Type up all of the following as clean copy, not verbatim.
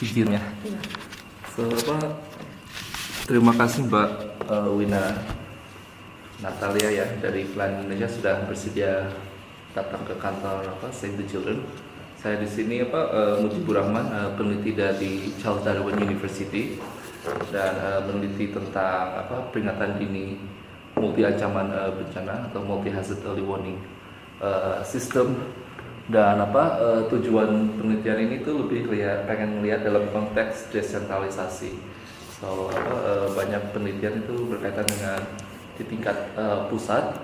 izinnya. Iya. Terima kasih Mbak Wina Natalia ya dari Plan Indonesia sudah bersedia datang ke kantor Save the Children. Saya di sini Mujibur Rahman, peneliti dari Charles Darwin University dan meneliti tentang peringatan dini multi ancaman bencana atau multi hazard early warning system. Dan tujuan penelitian ini tuh lebih pengen melihat dalam konteks desentralisasi. Banyak penelitian itu berkaitan dengan di tingkat pusat,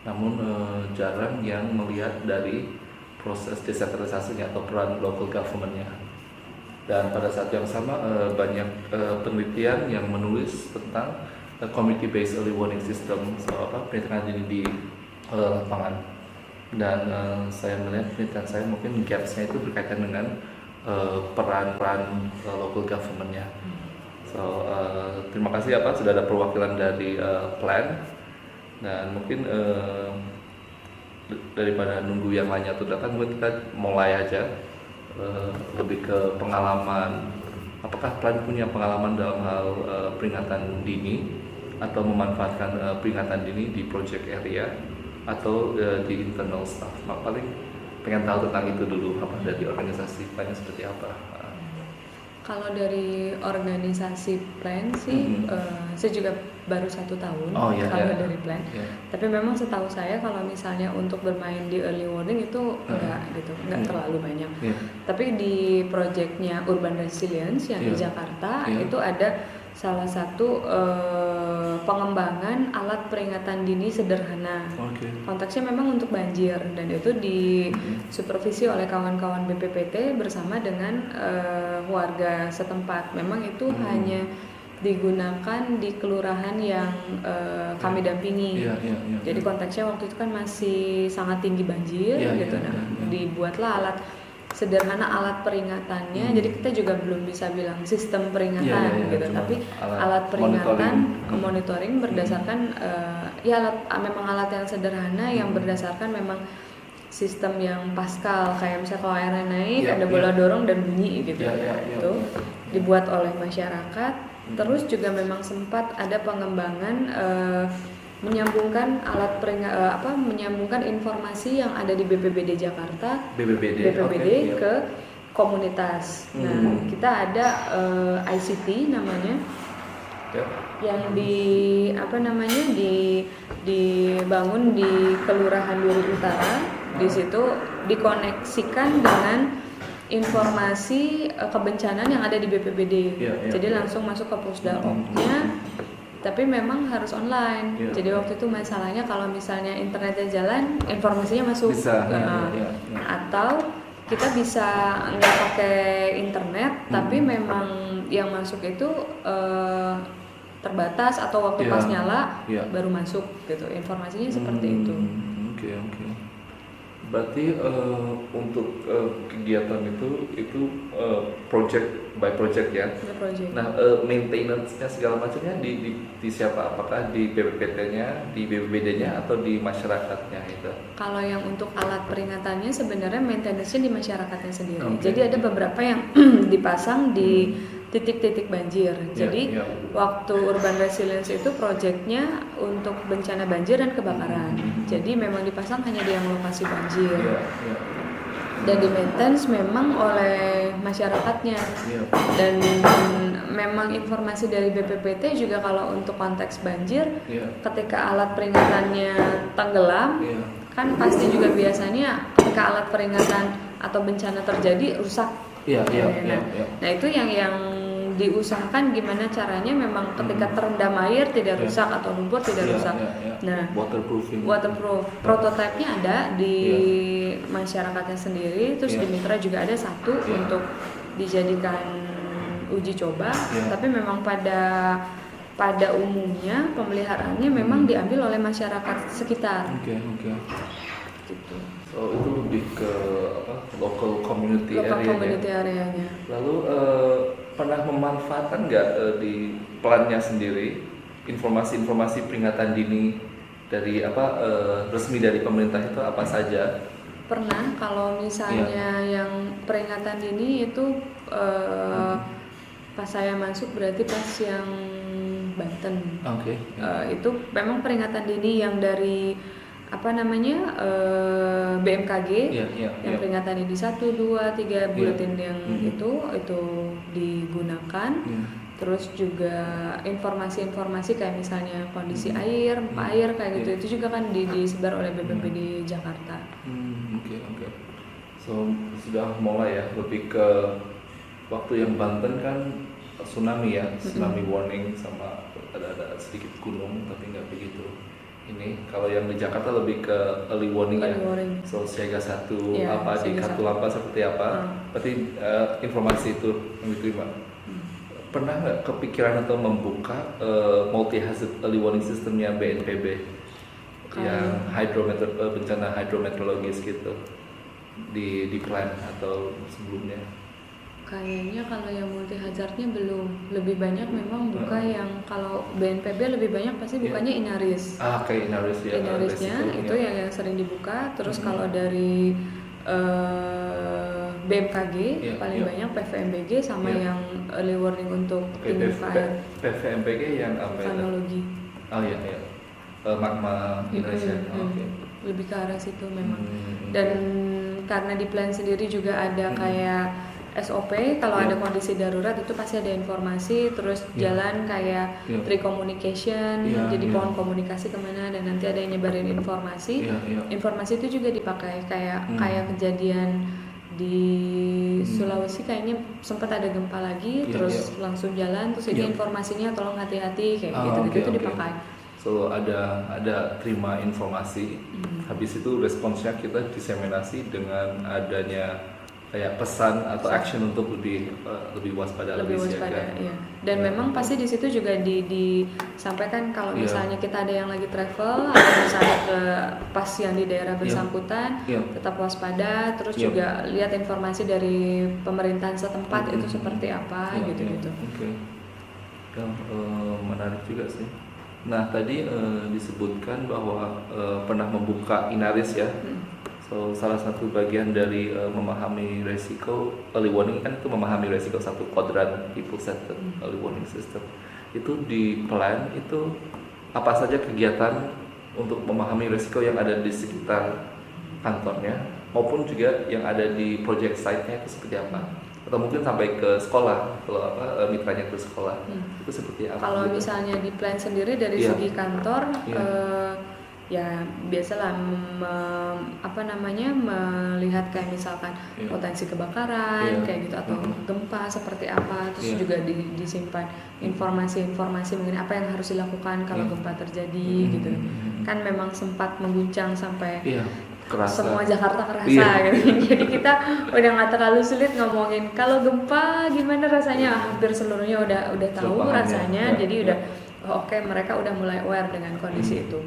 namun jarang yang melihat dari proses desentralisasinya atau peran local government-nya. Dan pada saat yang sama banyak penelitian yang menulis tentang community based early warning system, peringatan dini di lapangan. Dan saya melihat penelitian saya mungkin gaps-nya itu berkaitan dengan peran local government-nya. Terima kasih sudah ada perwakilan dari Plan, dan mungkin daripada nunggu yang lainnya tuh datang, mungkin kita mulai aja lebih ke pengalaman. Apakah Plan punya pengalaman dalam hal peringatan dini atau memanfaatkan peringatan dini di project area atau di internal staff? Paling pengen tahu tentang itu dulu, dari organisasi Plan seperti apa. Kalau dari organisasi Plan sih, saya juga baru 1 tahun dari Plan. Tapi memang setahu saya kalau misalnya untuk bermain di early warning itu enggak terlalu banyak. Tapi di proyeknya Urban Resilience yang di Jakarta itu ada salah satu pengembangan alat peringatan dini sederhana. Konteksnya memang untuk banjir, dan itu disupervisi oleh kawan-kawan BPPT bersama dengan warga setempat. Memang itu hanya digunakan di kelurahan yang kami dampingi. Jadi konteksnya waktu itu kan masih sangat tinggi banjir dibuatlah alat sederhana alat peringatannya. Jadi kita juga belum bisa bilang sistem peringatan tapi alat peringatan monitoring berdasarkan memang alat yang sederhana yang berdasarkan memang sistem yang Pascal, kayak misalnya kalau airnya naik ada bola dorong dan bunyi itu dibuat oleh masyarakat. Terus juga memang sempat ada pengembangan menyambungkan menyambungkan informasi yang ada di BPBD Jakarta, BPBD ke komunitas. Nah, kita ada ICT namanya, yang dibangun di Kelurahan Duri Utara. Di situ dikoneksikan dengan informasi kebencanaan yang ada di BPBD. Jadi langsung masuk ke Pusdaloknya. Tapi memang harus online. Jadi waktu itu masalahnya kalau misalnya internetnya jalan, informasinya masuk. Atau kita bisa nggak pakai internet, tapi memang yang masuk itu terbatas atau waktu pas nyala baru masuk gitu. Informasinya seperti itu. Berarti untuk kegiatan itu project by project ya. Nah, maintenance-nya segala macamnya di siapa? Apakah di BPPT-nya, di BPBD-nya atau di masyarakatnya itu? Kalau yang untuk alat peringatannya sebenarnya maintenance-nya di masyarakatnya sendiri. Jadi ada beberapa yang dipasang di titik-titik banjir. Jadi waktu Urban Resilience itu proyeknya untuk bencana banjir dan kebakaran. Jadi memang dipasang hanya di yang lokasi banjir. Dan di maintenance memang oleh masyarakatnya. Dan memang informasi dari BPPT juga kalau untuk konteks banjir, ketika alat peringatannya tenggelam, kan pasti juga biasanya ketika alat peringatan atau bencana terjadi rusak. Nah itu yang diusahakan gimana caranya memang ketika terendam air tidak rusak atau lumpur tidak rusak. Nah, waterproof prototipenya ada di masyarakatnya sendiri, terus di Mitra juga ada satu untuk dijadikan uji coba. Tapi memang pada umumnya pemeliharaannya memang diambil oleh masyarakat sekitar. Gitu. Itu lebih ke local community area-nya. Lalu pernah memanfaatkan nggak di plannya sendiri informasi-informasi peringatan dini dari resmi dari pemerintah itu apa saja? Pernah. Kalau misalnya yang peringatan dini itu pas saya masuk berarti pas yang Banten. Oke. Itu memang peringatan dini yang dari apa namanya BMKG yang peringatan dini 1, 2, 3 buletin yang itu digunakan. Terus juga informasi-informasi kayak misalnya kondisi air kayak gitu itu juga kan disebar oleh BPBD Jakarta. Oke. So sudah mulai ya lebih ke waktu yang Banten kan tsunami ya, tsunami warning sama ada sedikit gunung tapi nggak begitu. Ini kalau yang di Jakarta lebih ke early warning ya. So siaga 1 apa di Katulampa seperti apa. Berarti informasi itu yang diterima. Pernah nggak kepikiran atau membuka multi hazard early warning systemnya BNPB yang bencana hidrometeorologis gitu di plan atau sebelumnya? Kayaknya kalau yang multi hazardnya belum, lebih banyak memang buka yang kalau BNPB lebih banyak pasti bukanya Inaris. Kayak Inaris ya. Inarisnya itu yang sering dibuka. Terus kalau dari BMKG paling banyak PVMBG sama yang early warning untuk tinggi muka air. PVMBG yang apa? Vulkanologi. Oh iya. Magma Indonesia. Lebih ke arah situ memang. Dan karena di plan sendiri juga ada kayak SOP kalau ada kondisi darurat itu pasti ada informasi terus jalan kayak tree communication jadi pohon komunikasi kemana dan nanti ada yang nyebarin informasi. Informasi itu juga dipakai kayak kejadian di Sulawesi kayaknya sempat ada gempa lagi terus langsung jalan terus ini informasinya tolong hati-hati kayak gitu dipakai. So ada terima informasi habis itu responsnya kita diseminasi dengan adanya kayak pesan atau action untuk lebih waspada, lebih siaga. Iya. Dan memang pasti di situ juga disampaikan kalau misalnya kita ada yang lagi travel atau misalnya ke pas yang di daerah bersangkutan tetap waspada, terus juga lihat informasi dari pemerintahan setempat itu seperti apa gitu-gitu. Oke. Menarik juga sih. Nah, tadi disebutkan bahwa pernah membuka Inaris ya. So, salah satu bagian dari memahami resiko early warning kan itu memahami resiko satu kuadran people centered early warning system. Itu di plan itu apa saja kegiatan untuk memahami resiko yang ada di sekitar kantornya maupun juga yang ada di project site-nya itu seperti apa? Atau mungkin sampai ke sekolah kalau mitranya ke sekolah itu seperti apa? Kalau misalnya di plan sendiri dari segi kantor ya biasalah melihat kayak misalkan potensi kebakaran kayak gitu atau gempa seperti apa terus juga disimpan informasi-informasi mengenai apa yang harus dilakukan kalau gempa terjadi gitu kan memang sempat mengguncang sampai semua Jakarta kerasa gitu. Jadi kita udah nggak terlalu sulit ngomongin kalau gempa gimana rasanya hampir seluruhnya udah tahu rasanya jadi udah oke, mereka udah mulai aware dengan kondisi itu.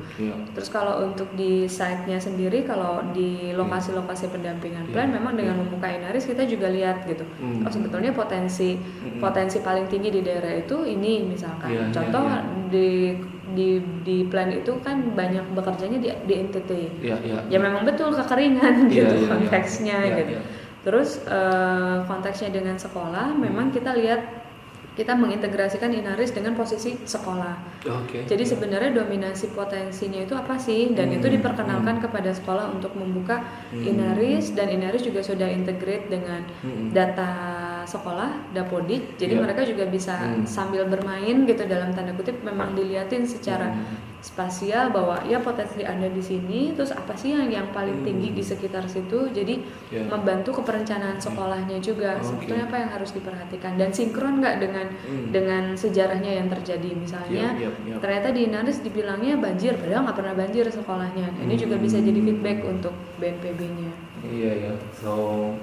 Terus kalau untuk di site-nya sendiri, kalau di lokasi-lokasi pendampingan plan, memang dengan membuka Inaris kita juga lihat gitu. Oh sebetulnya potensi paling tinggi di daerah itu ini misalkan. Contoh di plan itu kan banyak bekerjanya di NTT. Ya memang betul kekeringan gitu konteksnya gitu. Terus konteksnya dengan sekolah, memang kita mengintegrasikan Inaris dengan posisi sekolah. Jadi sebenarnya dominasi potensinya itu apa sih? Dan itu diperkenalkan kepada sekolah untuk membuka Inaris dan Inaris juga sudah integrate dengan data sekolah, Dapodik. Jadi mereka juga bisa sambil bermain gitu dalam tanda kutip memang dilihatin secara spasial bahwa ya potensi Anda di sini, terus apa sih yang paling tinggi di sekitar situ. Jadi membantu ke perencanaan sekolahnya juga. Sebetulnya apa yang harus diperhatikan dan sinkron nggak dengan sejarahnya yang terjadi. Misalnya ternyata di Inaris dibilangnya banjir, padahal nggak pernah banjir sekolahnya. Ini juga bisa jadi feedback untuk BNPB-nya. Iya. So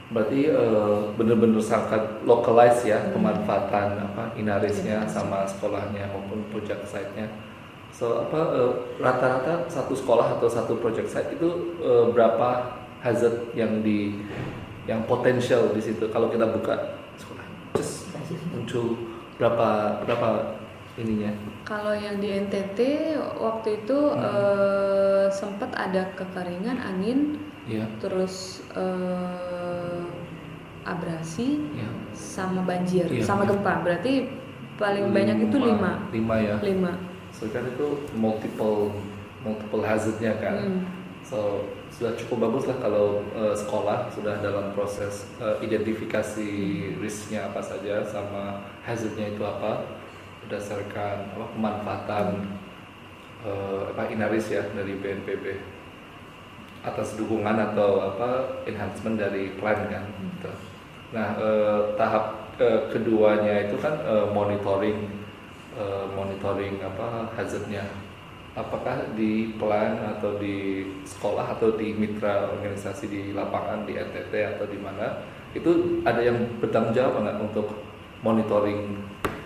berarti benar-benar sangat localized ya pemanfaatan Inarisnya sama sekolahnya maupun project site-nya. So rata-rata satu sekolah atau satu project site itu berapa hazard yang potensial di situ kalau kita buka sekolah? Just muncul berapa ininya? Kalau yang di NTT waktu itu sempat ada kekeringan, angin, terus abrasi Ya. sama banjir, Iya, sama iya. gempa. Berarti paling banyak itu 5. 5 ya. 5. So kan itu multiple hazardnya kan. So sudah cukup bagus lah kalau sekolah sudah dalam proses identifikasi risknya apa saja sama hazardnya itu apa berdasarkan pemanfaatan Inaris ya dari BNPB atas dukungan atau enhancement dari plan kan. Gitu. Nah tahap keduanya itu kan monitoring hazardnya. Apakah di plan atau di sekolah atau di mitra organisasi di lapangan di NTT atau di mana itu ada yang bertanggung jawab nggak untuk monitoring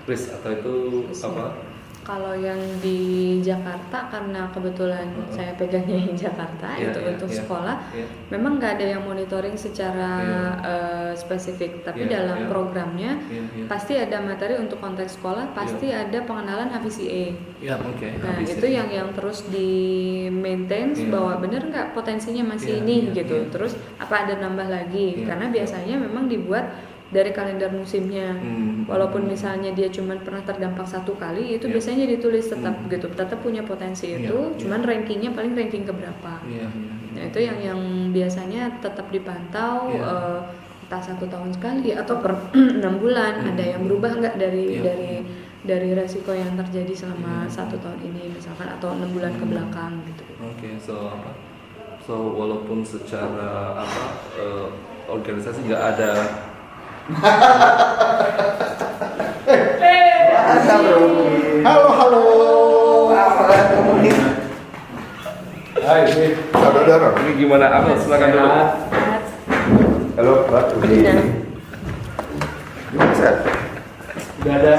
risk atau itu Kalau yang di Jakarta karena kebetulan saya pegangnya yang Jakarta itu untuk sekolah, memang nggak ada yang monitoring secara spesifik, tapi dalam programnya pasti ada materi untuk konteks sekolah, pasti ada pengenalan HVCA. Nah HVCA. Itu yang terus di maintain bahwa bener nggak potensinya masih ini gitu. Terus apa ada nambah lagi? Karena biasanya memang dibuat dari kalender musimnya, walaupun misalnya dia cuma pernah terdampak 1 kali, itu biasanya ditulis tetap gitu, tetap punya potensi itu, cuman rankingnya paling ranking keberapa. Nah itu yang biasanya tetap dipantau, entah 1 tahun sekali atau per 6 bulan, ada yang berubah nggak dari resiko yang terjadi selama 1 tahun ini misalkan atau 6 bulan ke belakang gitu. So walaupun secara organisasi nggak ada Halo. Hai, saudara. Ini gimana? Ahmad, silakan dulu. Halo, Pak. Gimana? Bisa.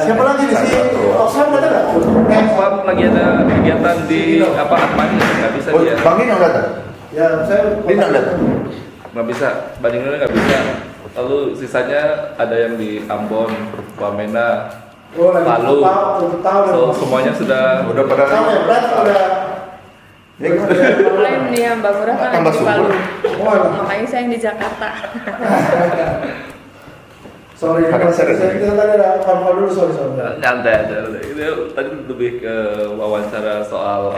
Siapa lagi di sini? Sam datang nggak? Pak lagi ada kegiatan di Atmani, nggak bisa dia. Bang Nin yang datang? Ya, saya. Nin yang datang? Nggak bisa, bandingannya nggak bisa. Lalu sisanya ada yang di Ambon, Wamena, Palu. So semuanya sudah pada tahu ya, berarti udah. Klaim dia Mbak Murah kan Tambah di Palu. subur. Makanya saya yang di Jakarta. Sorry, kita tadi ada konfol dulu, sorry. nyantai aja. Ini tadi lebih ke wawancara soal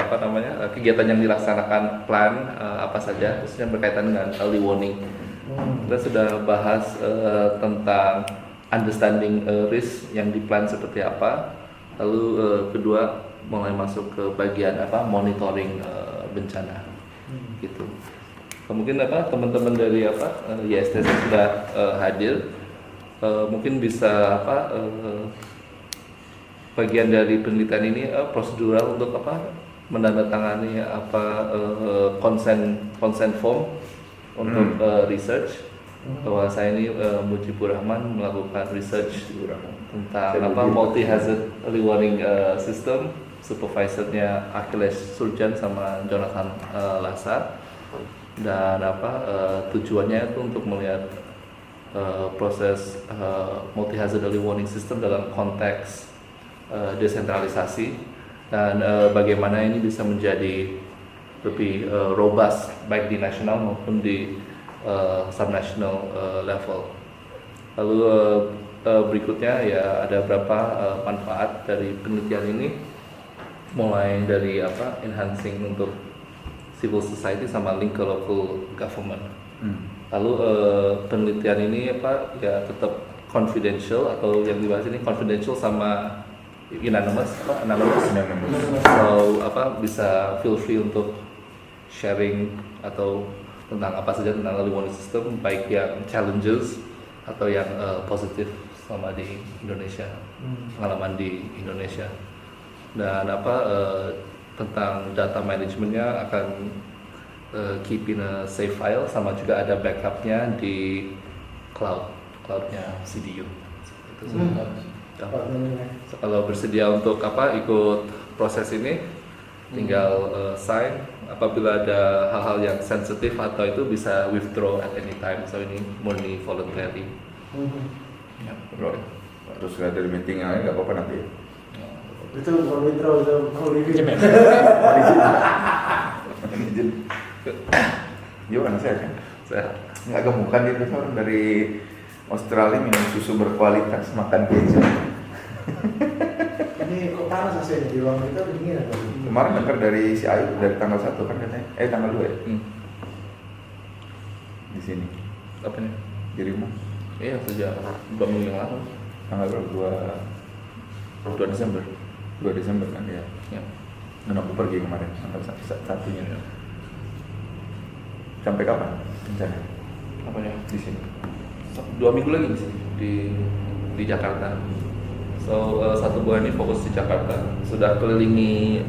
kegiatan yang dilaksanakan plan apa saja, khususnya berkaitan dengan early warning. Kita sudah bahas tentang understanding risk yang di plan seperti apa. Lalu kedua mulai masuk ke bagian monitoring bencana gitu. Mungkin teman-teman dari YSTC sudah hadir, mungkin bisa bagian dari penelitian ini prosedural untuk menandatangani consent form untuk research bahwa saya ini Mujibur Rahman melakukan research tentang multi hazard early warning system. Supervisornya Achilles Surjan sama Jonathan Lasar, dan tujuannya itu untuk melihat proses multi hazard early warning system dalam konteks desentralisasi dan bagaimana ini bisa menjadi lebih robust baik di nasional maupun di subnational level. Lalu berikutnya ya ada berapa manfaat dari penelitian ini, mulai dari enhancing untuk civil society sama link ke local government. Lalu penelitian ini ya tetap confidential, atau yang dibahas ini confidential sama anonymous. So bisa feel free untuk sharing atau tentang apa saja tentang early warning system, baik yang challenges atau yang positif selama di Indonesia, pengalaman di Indonesia. Dan tentang data manajemennya akan keep in a safe file, sama juga ada backupnya di cloudnya CDU. So, kalau bersedia untuk ikut proses ini, tinggal sign. Apabila ada hal-hal yang sensitif atau itu bisa withdraw at any time. So ini murni voluntary. Ya, bro. Terus nggak dari meeting yang lain nggak apa-apa nanti. Itu bukan withdraw, itu call review. Gimana saya kan? Saya Nggak gemukan itu orang dari Australia minum susu berkualitas, makan keju. Ini kok panas hasilnya di ruang kita dingin atau? Kemarin dengar dari si Ayu dari tanggal 1 kan katanya. Tanggal 2 ya? Di sini. Apanya? Di rumah. Iya, sejak 2 minggu yang lalu. Tanggal berapa? 2 Desember. 2 Desember kan ya. Ya. Dan aku pergi kemarin tanggal 1-nya. Sampai kapan? Rencana Apanya? di sini. 2 minggu lagi sih di Jakarta. So 1 bulan ini fokus di Jakarta. Sudah kelilingi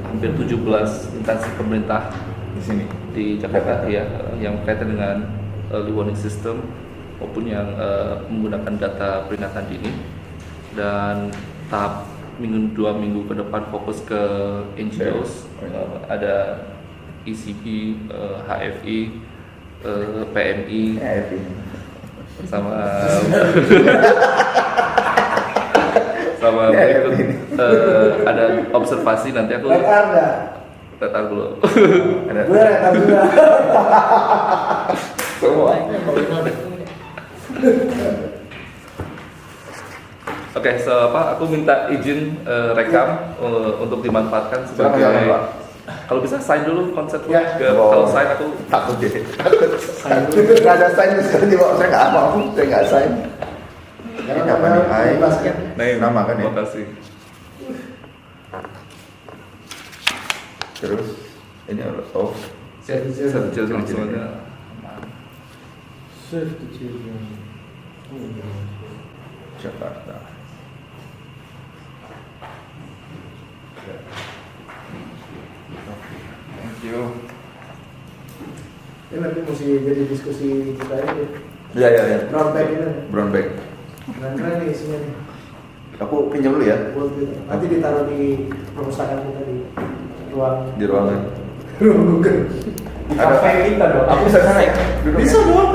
hampir 17 instansi pemerintah Di sini. di Jakarta ya, yang berkaitan dengan early warning system maupun yang menggunakan data peringatan dini. Dan tahap 2 minggu ke depan fokus ke NGOs, ada ECP, HFI, PMI, sama sama berikut ada observasi. Nanti aku letar dulu. Gue retar juga. Semua. Oke, so aku minta izin rekam untuk dimanfaatkan sebagai. Silakan, Pak. Kalau bisa sign dulu konsepnya. Ya. Kalau sign aku Takut deh. Nggak ada sign sekarang di bawah saya nggak apa, saya nggak sign. Ini apa nih? Hai. Basket. Nama kan ya. Terima kasih. Terus ini oh Satu children semuanya. Save the children. Jakarta. Thank you. Ini nanti mesti jadi diskusi kita ini. Iya. Brown bag ini. Brown bag. Keren nih isinya nih. Aku pinjam dulu ya Buat gitu. Nanti ditaruh di perpustakaan kita di ruang di ruangan. ruang Google. Di Ada- kafe kita dong. Aku bisa sana ya? Duduk Bisa ya? dong.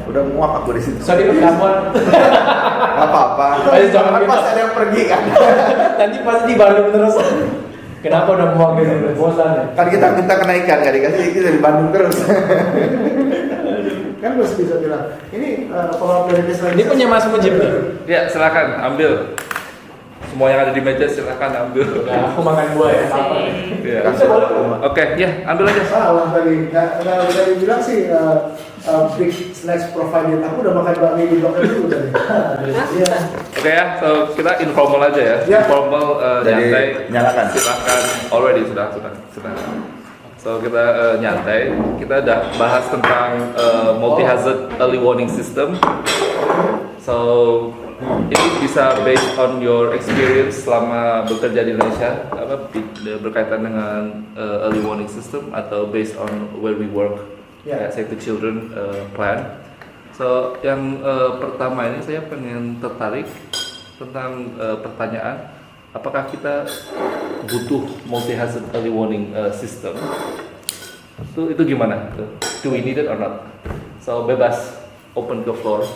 Udah muak aku di situ. Sorry pertemuan. Gak apa-apa. Ayo, jangan Kan gitu. pasti ada yang pergi kan. Nanti pasti di Bandung terus. Kenapa udah muak gitu? Bosan ya? Kan kita minta kenaikan nggak dikasih, kita di Bandung terus. Kan gue bisa bilang, ini pengalaman dari Islam. Ini punya Mas Mujib nih. Ya, silakan ambil. Semua yang ada di meja silakan ambil. Nah, aku makan buah ya. Apa? Ya. Kasih boleh. Oke, ya ambil aja. Salah tadi, nggak udah dibilang sih big snacks provided. Aku udah makan bakmi di blok dulu tadi. Iya. Oke ya, so kita informal aja ya. Ya. Informal Jadi, nyantai. nyalakan. Silahkan. Already sudah. So kita nyantai. Kita udah bahas tentang multi hazard early warning system. So ini bisa based on your experience selama bekerja di Indonesia, berkaitan dengan early warning system atau based on where we work, Ya. Save the Children plan. So yang pertama ini saya pengen tertarik tentang pertanyaan, apakah kita butuh multi hazard early warning system? Itu gimana? Do we need it or not? So bebas, open the floor.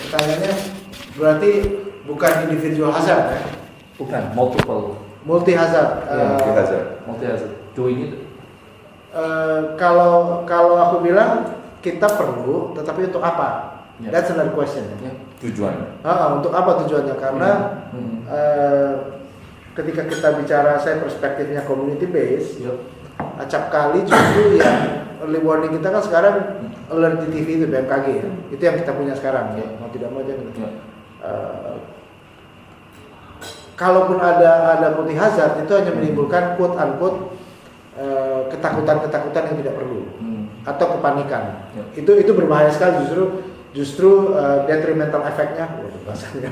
Pertanyaannya berarti bukan individual hazard ya? Bukan, multiple. Multi hazard. Multi hazard. Do we need it? Kalau aku bilang kita perlu, tetapi untuk apa? Ya. That's another question. Ya. Tujuan. Untuk apa tujuannya? Karena ketika kita bicara, saya perspektifnya community based, Yep. acap kali justru yang early warning kita kan sekarang alert di TV itu BMKG ya. Itu yang kita punya sekarang ya. Mau tidak mau aja gitu. Ya. Kalaupun ada multi hazard itu hanya menimbulkan quote unquote ketakutan yang tidak perlu atau kepanikan. Ya. Itu berbahaya sekali justru detrimental efeknya, bahasanya.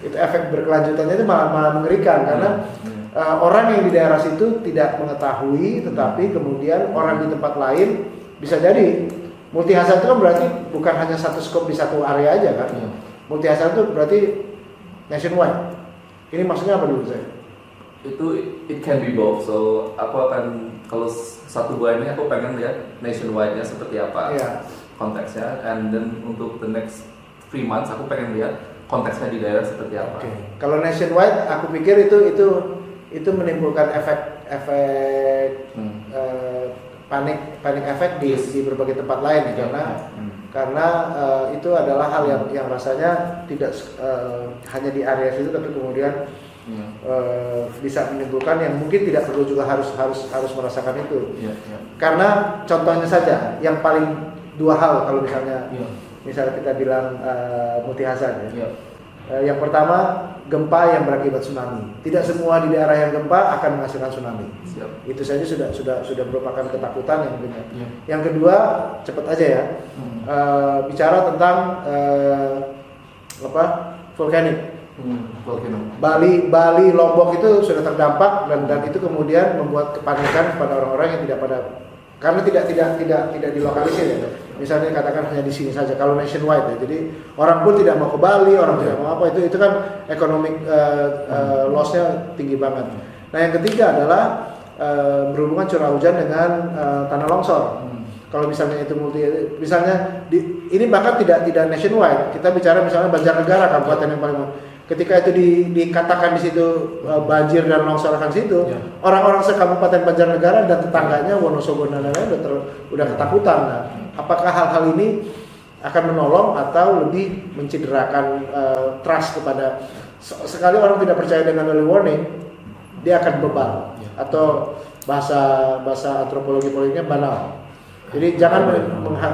Itu efek berkelanjutannya itu malah mengerikan karena orang yang di daerah situ tidak mengetahui, tetapi kemudian orang di tempat lain bisa jadi multi hazard itu kan berarti bukan hanya satu scope di satu area aja kan. Ya. Multi hazard itu berarti nationwide. Ini maksudnya apa dulu saya? Itu it can be both. So aku akan, kalau satu bulan ini aku pengen lihat nationwide-nya seperti apa konteksnya, and then untuk the next 3 months aku pengen lihat konteksnya di daerah seperti apa. Oke. Kalau nationwide, aku pikir itu menimbulkan efek panic effect di berbagai tempat lain ya, karena itu adalah hal yang rasanya tidak hanya di area situ, tapi kemudian bisa menimbulkan yang mungkin tidak perlu juga harus merasakan itu. Karena contohnya saja yang paling dua hal kalau misalnya kita bilang multi hazard ya. Yang pertama, gempa yang berakibat tsunami. Tidak semua di daerah yang gempa akan menghasilkan tsunami. Itu saja sudah merupakan ketakutan yang punya. Yang kedua, cepat aja ya. Bicara tentang volcanic. Bali, Lombok itu sudah terdampak dan itu kemudian membuat kepanikan kepada orang-orang yang karena tidak dilokalisir ya. Misalnya katakan hanya di sini saja, kalau nationwide ya. Jadi orang pun tidak mau ke Bali, orang tidak mau apa, itu kan economic loss-nya tinggi banget. Nah, yang ketiga adalah berhubungan curah hujan dengan tanah longsor. Kalau misalnya itu ini bahkan tidak nationwide. Kita bicara misalnya Banjarnegara, kabupaten yang paling, ketika itu dikatakan di situ banjir dan longsor akan situ, orang-orang sekabupaten Banjarnegara dan tetangganya Wonosobo dan lain-lain udah ketakutan. Nah, apakah hal-hal ini akan menolong atau lebih mencederakan trust kepada, sekali orang tidak percaya dengan early warning, dia akan bebal atau bahasa antropologi politiknya banal. Jadi jangan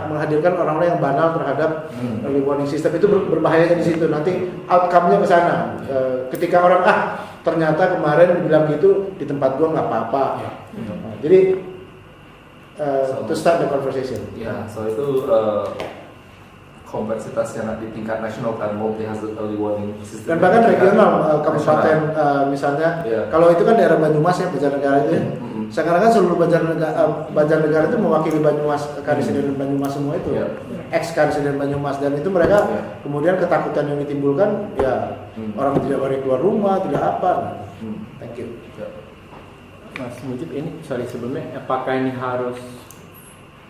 menghadirkan orang-orang yang banal terhadap early warning system, itu berbahayanya di situ. Nanti outcome-nya ke sana. Ketika orang ternyata kemarin bilang gitu di tempat gua nggak apa-apa. Jadi to start the conversation. So itu kompleksitas yang di tingkat nasional kan, multi hazard early warning system. Dan bahkan regional, kabupaten misalnya, kalau itu kan daerah Banyumas ya, Banjarnegara itu. Sekarang kan seluruh Banjarnegara itu mewakili Banyumas, Karisidenan Banyumas semua itu, ex Karisidenan Banyumas, dan itu mereka kemudian ketakutan yang ditimbulkan orang tidak boleh keluar rumah, tidak apa. Thank you. Mas Mujib, ini sebelumnya, apakah ini harus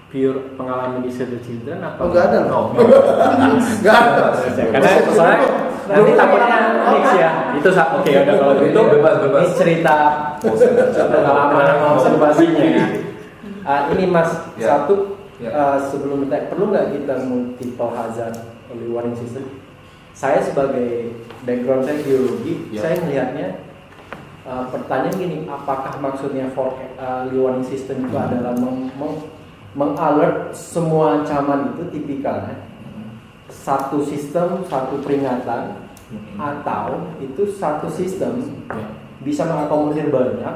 pure pengalaman di Save the Children atau enggak ada? Enggak ada. Karena soalnya nanti takutnya mix ya. Itu oke, udah kalau gitu bebas. Ini cerita pengalaman observasinya ya. Ini Mas sebelum kita perlu nggak kita multiple hazard early warning system? Saya sebagai background saya geologi, saya melihatnya pertanyaan gini, apakah maksudnya early warning system itu adalah mengalert semua ancaman itu tipikalnya satu sistem, satu peringatan, atau itu satu sistem bisa mengakomodir banyak,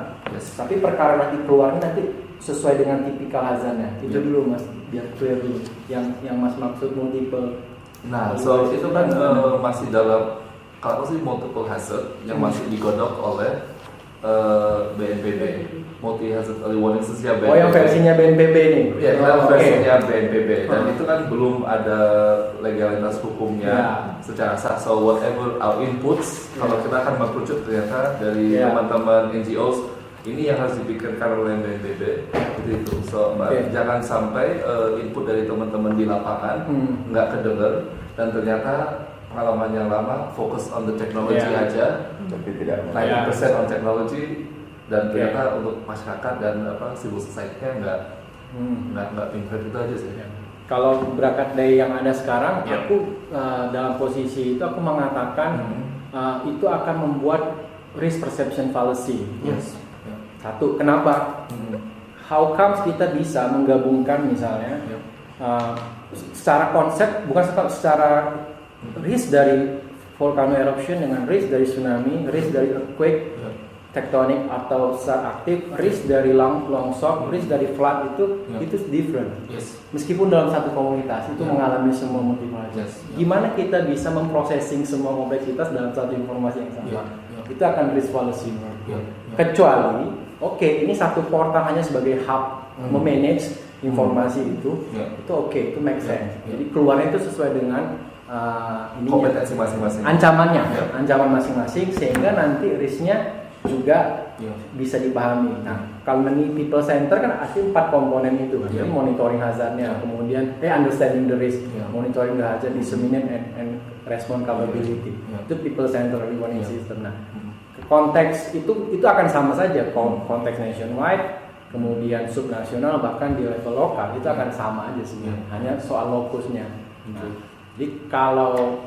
tapi perkara nanti keluarnya nanti sesuai dengan tipikal hazardnya. Itu dulu Mas, biar clear dulu yang Mas maksud multiple. Nah, so itu kan masih dalam, kalau sih multiple hazard yang masih digodok oleh BNPB, multi hazard early warning system BNPB. Oh, yang versinya BNPB nih? Ya, versinya BNPB, dan itu kan belum ada legalitas hukumnya secara sah. So whatever our inputs, kalau kita akan mengkerucut ternyata dari teman-teman NGOs, ini yang harus dipikirkan oleh BNPB, itu. So jangan sampai input dari teman-teman di lapangan nggak kedenger, dan ternyata pengalaman yang lama fokus on the technology aja, tapi tidak 90% on technology, dan ternyata untuk masyarakat dan civil society-nya nggak pinter, itu aja sih. Kalau berangkat dari yang ada sekarang, aku dalam posisi itu aku mengatakan itu akan membuat risk perception fallacy. Satu, kenapa? How comes kita bisa menggabungkan misalnya secara konsep, bukan secara risk dari volcano eruption dengan risk dari tsunami, risk dari earthquake, tektonik atau sesar aktif, risk dari longsor, risk dari flood, itu different. Meskipun dalam satu komunitas itu mengalami semua motivasi. Gimana kita bisa memprosesing semua kompleksitas dalam satu informasi yang sama? Itu akan risk fallacy. Kecuali, ini satu portal hanya sebagai hub memanage informasi itu itu make sense. Jadi keluarnya itu sesuai dengan kompetensi masing-masing, ancaman masing-masing, sehingga nanti risknya juga bisa dipahami. Nah, kalau ini people center kan asli 4 komponen itu kan. Jadi monitoring hazardnya, kemudian understanding the risk, monitoring the hazard, disseminate and response capability. Itu people center warning system. Nah, konteks itu akan sama saja, konteks nationwide, kemudian subnasional, bahkan di level lokal itu akan sama aja sebenarnya, hanya soal lokusnya. Nah, jadi kalau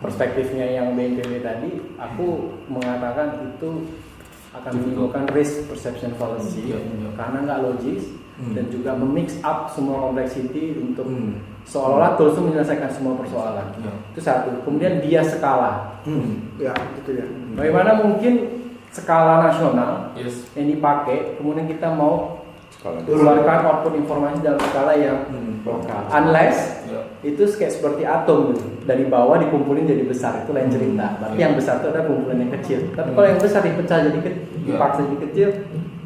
perspektifnya yang BNPB tadi, aku mengatakan itu akan menimbulkan risk perception fallacy karena nggak logis dan juga memix up semua complexity untuk seolah-olah tools itu menyelesaikan semua persoalan. Itu satu. Kemudian dia skala. Ya, gitu ya. Bagaimana mungkin skala nasional yang dipakai, kemudian kita mau keluarkan output informasi dalam skala yang lokal. Unless itu kayak seperti atom gitu. Dari bawah dikumpulin jadi besar, itu lain cerita. Berarti yang besar itu ada kumpulan yang kecil. Tapi kalau yang besar dipecah jadi dipaksa jadi kecil,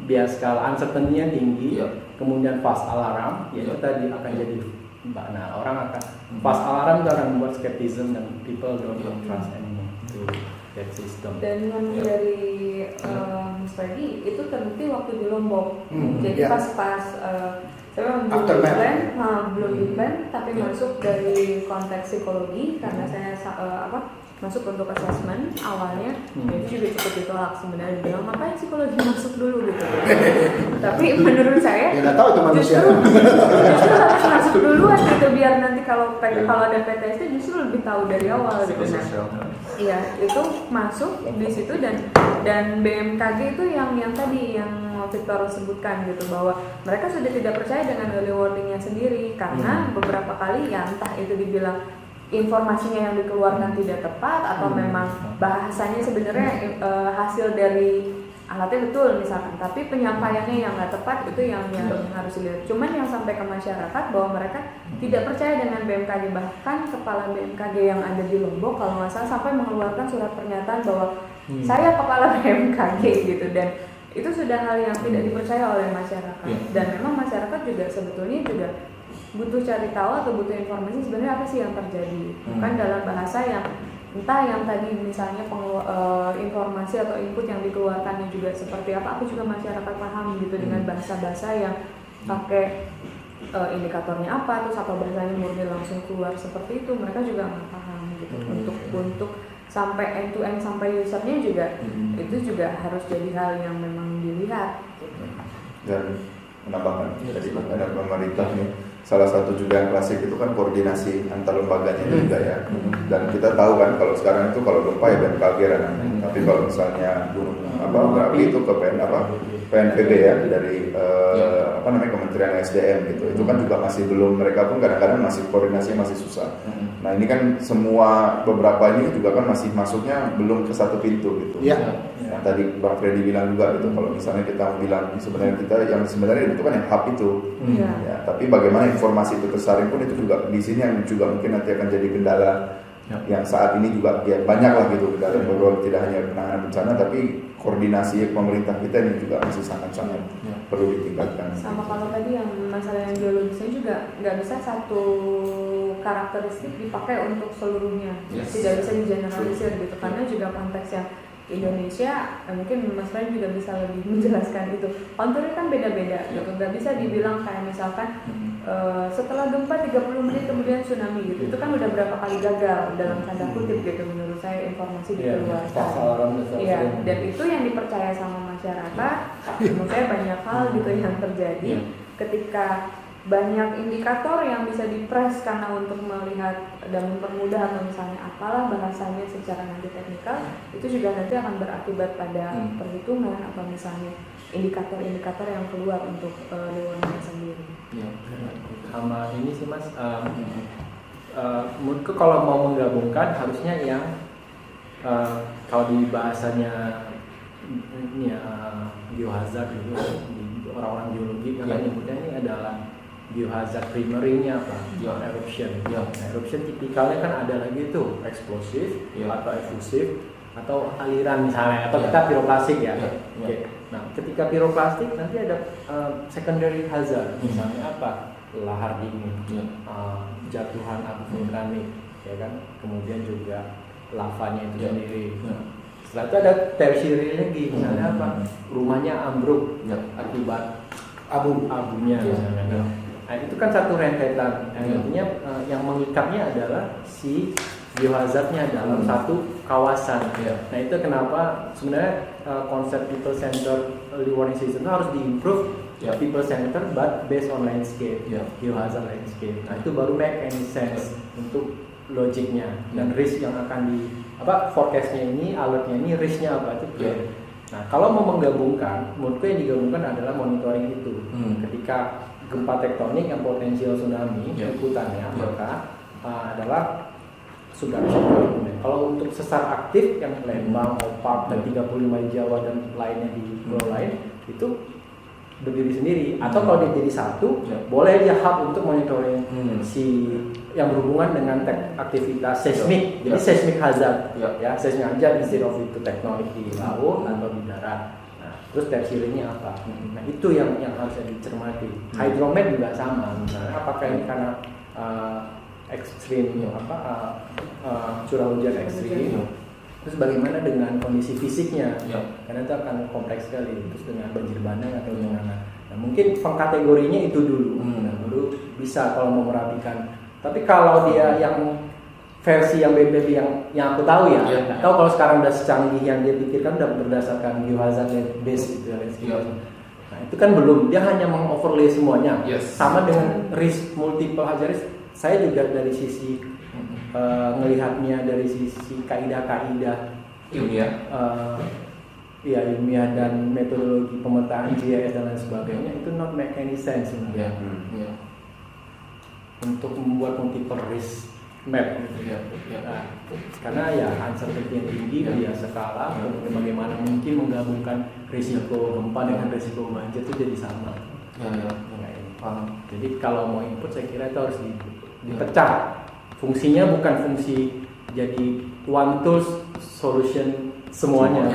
biar skala uncertainty-nya tinggi, kemudian false alarm, ya itu tadi akan jadi nah orang akan false alarm itu akan membuat skepticism dan people don't trust anymore to that system. Dan dari Mas Freddy itu terbukti waktu di Lombok. Jadi pas saya belum di plan, tapi masuk dari konteks psikologi karena saya masuk untuk assessment awalnya, itu juga cukup ditolak sebenarnya, bilang ngapain psikologi masuk dulu gitu. Tapi menurut saya Ya nggak tahu itu manusia. justru harus masuk duluan gitu, biar nanti kalau ada PTSD justru lebih tahu dari awal gitu. Nah, iya itu masuk di situ dan BMKG itu yang tadi yang Victor sebutkan gitu, bahwa mereka sudah tidak percaya dengan early warningnya sendiri karena beberapa kali ya entah itu dibilang informasinya yang dikeluarkan tidak tepat atau memang bahasanya sebenarnya hasil dari alatnya betul misalkan, tapi penyampaiannya yang nggak tepat, itu yang harus dilihat. Cuman yang sampai ke masyarakat bahwa mereka tidak percaya dengan BMKG, bahkan kepala BMKG yang ada di Lombok kalau nggak salah sampai mengeluarkan surat pernyataan bahwa saya kepala BMKG gitu, dan itu sudah hal yang tidak dipercaya oleh masyarakat. Dan memang masyarakat juga sebetulnya juga butuh cari tahu atau butuh informasi sebenarnya apa sih yang terjadi, bukan dalam bahasa yang entah yang tadi misalnya informasi atau input yang dikeluarkannya juga seperti apa. Aku juga masyarakat paham gitu dengan bahasa-bahasa yang pakai indikatornya apa, terus atau bahasanya murni langsung keluar seperti itu, mereka juga nggak paham gitu. Untuk sampai end to end sampai usernya juga itu juga harus jadi hal yang memang dilihat gitu. Dan menambahkan tadi ada pemerintah nih, salah satu juga yang klasik itu kan koordinasi antar lembaganya juga ya. Dan kita tahu kan kalau sekarang itu kalau gempa ya BMKG ranahnya. Tapi kalau misalnya gunung berapi itu ke PNPB ya, dari Kementerian SDM gitu. Itu kan juga masih belum, mereka pun kadang-kadang masih koordinasinya masih susah. Nah ini kan semua beberapa ini juga kan masih masuknya belum ke satu pintu gitu. Nah, tadi Bang Freddy bilang juga gitu, kalau misalnya kita mau bilang sebenarnya kita yang sebenarnya itu kan yang hub itu. Ya, tapi bagaimana informasi itu tersaring pun itu juga di sini yang juga mungkin nanti akan jadi kendala. Yang saat ini juga ya banyak lah gitu kendala, bahwa tidak hanya penanganan bencana tapi koordinasi pemerintah kita ini juga masih sangat-sangat perlu ditingkatkan. Sama kalau tadi yang masalah yang biologisnya juga nggak bisa satu karakteristik dipakai untuk seluruhnya, tidak bisa digeneralisir gitu, karena juga konteksnya Indonesia, mungkin Mas Ray juga bisa lebih menjelaskan itu. Konturnya kan beda-beda gitu, nggak bisa dibilang kayak misalkan setelah gempa 30 menit kemudian tsunami gitu. Itu kan udah berapa kali gagal dalam tanda kutip gitu menurut saya informasi dikeluarkan. Iya, dan itu yang dipercaya sama masyarakat. Menurut saya banyak hal gitu yang terjadi ketika banyak indikator yang bisa dipres karena untuk melihat dan mempermudah atau misalnya apalah bahasanya secara nanti teknikal, itu juga nanti akan berakibat pada perhitungan atau misalnya indikator-indikator yang keluar untuk lewarnya sendiri. Sama ini sih Mas, menurutku kalau mau menggabungkan harusnya yang kalau di bahasanya ini biohazard gitu, orang-orang biologi kan nyebutnya ini adalah biohazard primary-nya apa? Eruption. Eruption tipikalnya kan ada lagi itu eksplosif atau efusif atau aliran misalnya, atau kita piroklastik ya. Oke. Nah, ketika piroklastik nanti ada secondary hazard, misalnya apa? Lahar dingin, jatuhan abu vulkanik, ya kan? Kemudian juga lavanya itu sendiri. Setelah itu ada tertiary lagi, misalnya apa? Rumahnya ambruk akibat abunya misalnya. Nah, itu kan satu rentetan. Artinya yang mengikatnya adalah si biohazardnya dalam satu kawasan. Iya. Nah itu kenapa sebenarnya konsep people center early warning system itu harus diimprove. Yeah. People center but based on landscape, Yeah. biohazard landscape. Nah itu baru make any sense untuk logiknya dan risk yang akan di forecastnya ini, alertnya ini, risknya apa itu clear. Yeah. Nah kalau mau menggabungkan, menurutku yang digabungkan adalah monitoring itu. Ketika gempa tektonik yang potensial tsunami ikutannya, maka adalah sudah bisa dilakukan. Kalau untuk sesar aktif yang Lembang, Opak, dan 35 Jawa dan lainnya di pulau lain itu berdiri sendiri. Atau kalau dia jadi satu, boleh dia hub untuk monitoring si yang berhubungan dengan aktivitas seismik. Jadi seismik hazard, ya seismik hazard instead of itu tektonik di laut atau di darat. Nah, terus tersierinya apa? Nah itu yang harus dicermati. Hydromet juga sama. Misalnya apakah ini karena ekstrim curah hujan ekstrim, terus bagaimana dengan kondisi fisiknya, karena itu akan kompleks sekali, terus dengan banjir bandang atau genangan. Nah mungkin pengkategorinya itu dulu, nah, baru bisa kalau mau merapikan. Tapi kalau dia yang versi yang BPB yang aku tahu ya, nggak tahu kalau sekarang udah secanggih yang dia pikirkan udah berdasarkan biohazard base gitu ya. Nah itu kan belum, dia hanya mengoverlay semuanya, sama dengan risk multiple hazard risk. Saya juga dari sisi melihatnya dari sisi kaidah-kaidah ilmiah, ilmiah dan metodologi pemetaan GIS dan lain sebagainya itu not make any sense sebenarnya. Untuk membuat multiple risk map gitu. Nah, karena ya uncertainty yang tinggi dia skala, kemudian bagaimana mungkin menggabungkan risiko gempa dengan risiko banjir itu jadi sama. Jadi kalau mau input saya kira itu harus dipecah. Fungsinya bukan fungsi jadi one tools solution semuanya,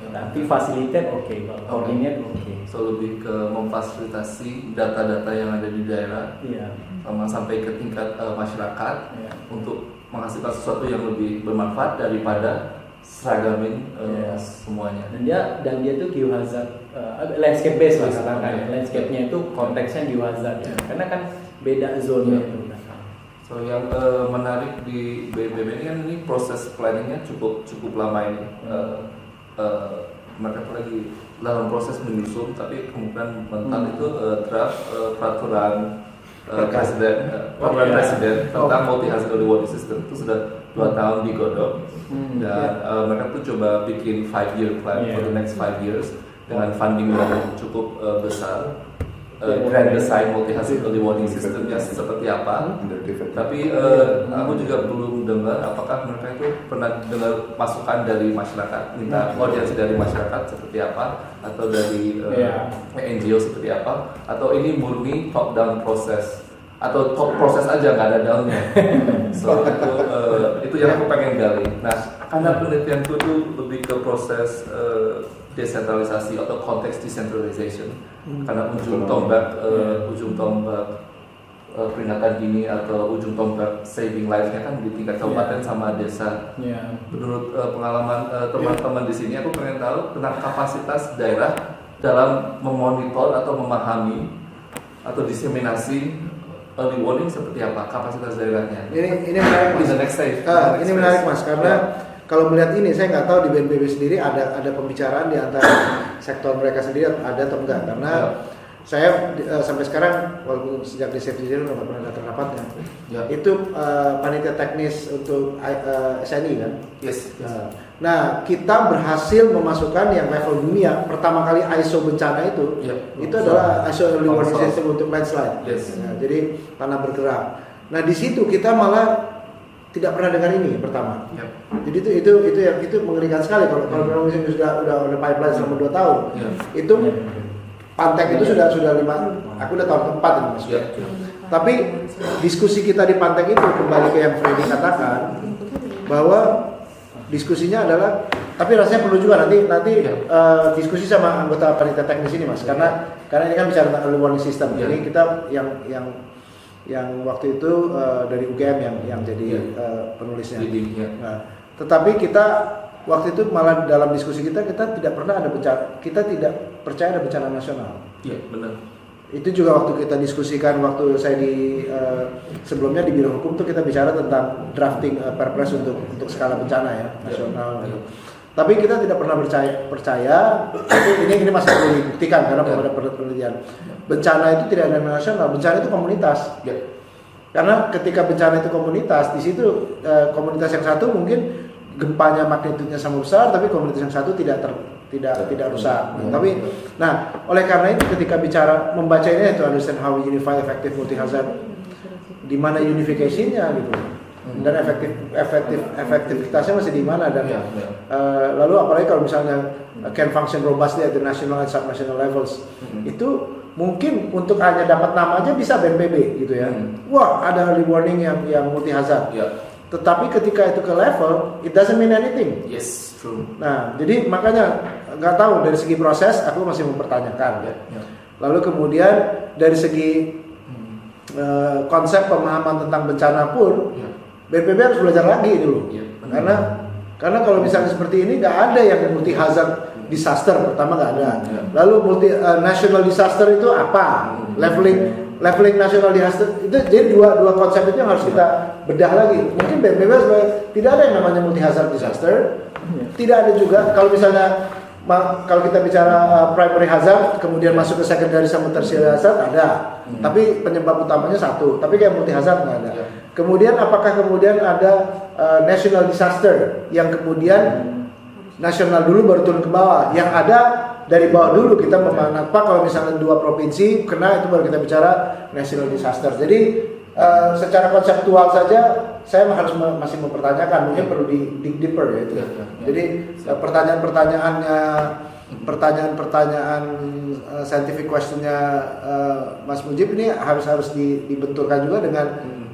tapi facilitate coordinate So lebih ke memfasilitasi data-data yang ada di daerah, sama sampai ke tingkat masyarakat untuk menghasilkan sesuatu yang lebih bermanfaat daripada seragamin semuanya. Dan dia tuh geohazard landscape based lah katakan. Landscape-nya itu konteksnya geohazard ya. Karena kan beda zone itu. So yang menarik di BBB ini kan ini proses planningnya cukup lama ini. Mereka lagi dalam proses menyusun, tapi kemungkinan mental itu draft peraturan presiden tentang multi hazard early warning system itu sudah 2 tahun digodok dan mereka tuh coba bikin 5-year plan for the next 5 years dengan funding yang cukup besar. Grand design multi hazard early warning systemnya seperti apa, tapi aku juga belum dengar apakah mereka itu pernah dengar masukan dari masyarakat, minta audiensi dari masyarakat seperti apa, atau dari NGO seperti apa, atau ini murni top down proses atau top proses aja nggak ada downnya. So itu yang aku pengen gali. Nah karena penelitianku itu lebih ke proses desentralisasi atau konteks decentralization, karena ujung tombak peringatan dini atau ujung tombak saving life-nya kan di tingkat kabupaten sama desa. Menurut pengalaman teman-teman di sini, aku pengen tahu tentang kapasitas daerah dalam memonitor atau memahami atau diseminasi early warning seperti apa kapasitas daerahnya. Ini menarik mas. Ini menarik mas karena kalau melihat ini saya nggak tahu di BNPB sendiri ada pembicaraan di antara sektor mereka sendiri ada atau enggak, karena saya sampai sekarang walaupun sejak di Safety Zero nggak pernah datang rapatnya. Itu panitia teknis untuk SNI kan. Nah kita berhasil memasukkan yang level dunia pertama kali ISO bencana itu adalah ISO early warning system untuk landslide. Nah, jadi tanah bergerak. Nah di situ kita malah tidak pernah dengar ini pertama. Jadi itu mengerikan sekali kalau misalnya sudah pipeline selama 2 tahun. Itu Pantek itu sudah 5, aku udah tahun keempat ini mas. Tapi diskusi kita di Pantek itu kembali ke yang Freddy katakan bahwa diskusinya adalah, tapi rasanya perlu juga nanti diskusi sama anggota panitia teknis ini mas, karena ini kan bicara tentang early warning system. Ini kita yang waktu itu dari UGM yang jadi penulisnya. Nah, tetapi kita waktu itu malah dalam diskusi kita tidak pernah ada bencana, kita tidak percaya ada bencana nasional. Iya benar. Itu juga waktu kita diskusikan waktu saya sebelumnya di Biro Hukum tuh kita bicara tentang drafting Perpres untuk skala bencana ya nasional. Gitu. Tapi kita tidak pernah percaya ini masih perlu dibuktikan karena pada penelitian bencana itu tidak ada nasional, bencana itu komunitas. Karena ketika bencana itu komunitas, di situ komunitas yang satu mungkin gempanya magnitudenya sama besar, tapi komunitas yang satu tidak rusak. Tapi, oleh karena itu ketika bicara membacanya itu understand how we unify effective multi hazard, di mana unification-nya gitu, dan efektivitasnya masih di mana dan lalu apalagi kalau misalnya can function robustly at the national and subnational levels, itu mungkin untuk hanya dapat nama aja bisa BNPB gitu ya. Wah, ada early warning yang multi hazard. Tetapi ketika itu ke level, it doesn't mean anything. Yes, true. Nah, jadi makanya nggak tahu dari segi proses, aku masih mempertanyakan. Lalu kemudian dari segi konsep pemahaman tentang bencana pun, BNPB harus belajar lagi dulu. Karena kalau misalnya seperti ini nggak ada yang multi hazard disaster, pertama nggak ada. Lalu multi national disaster itu apa? Leveling national disaster itu jadi dua konsep itu yang harus kita bedah lagi. Mungkin BNPB tidak ada yang namanya multi hazard disaster. Tidak ada juga kalau misalnya kalau kita bicara primary hazard kemudian masuk ke secondary sama tertiary hazard ada. Tapi penyebab utamanya satu. Tapi kayak multi hazard nggak ada. Kemudian apakah kemudian ada national disaster yang kemudian nasional dulu baru turun ke bawah? Yang ada dari bawah dulu kita memandang kalau misalnya 2 provinsi kena itu baru kita bicara national disaster. Jadi secara konseptual saja saya masih mempertanyakan, mungkin perlu di dig deeper ya itu. Jadi pertanyaan scientific questionnya Mas Mujib ini harus dibenturkan juga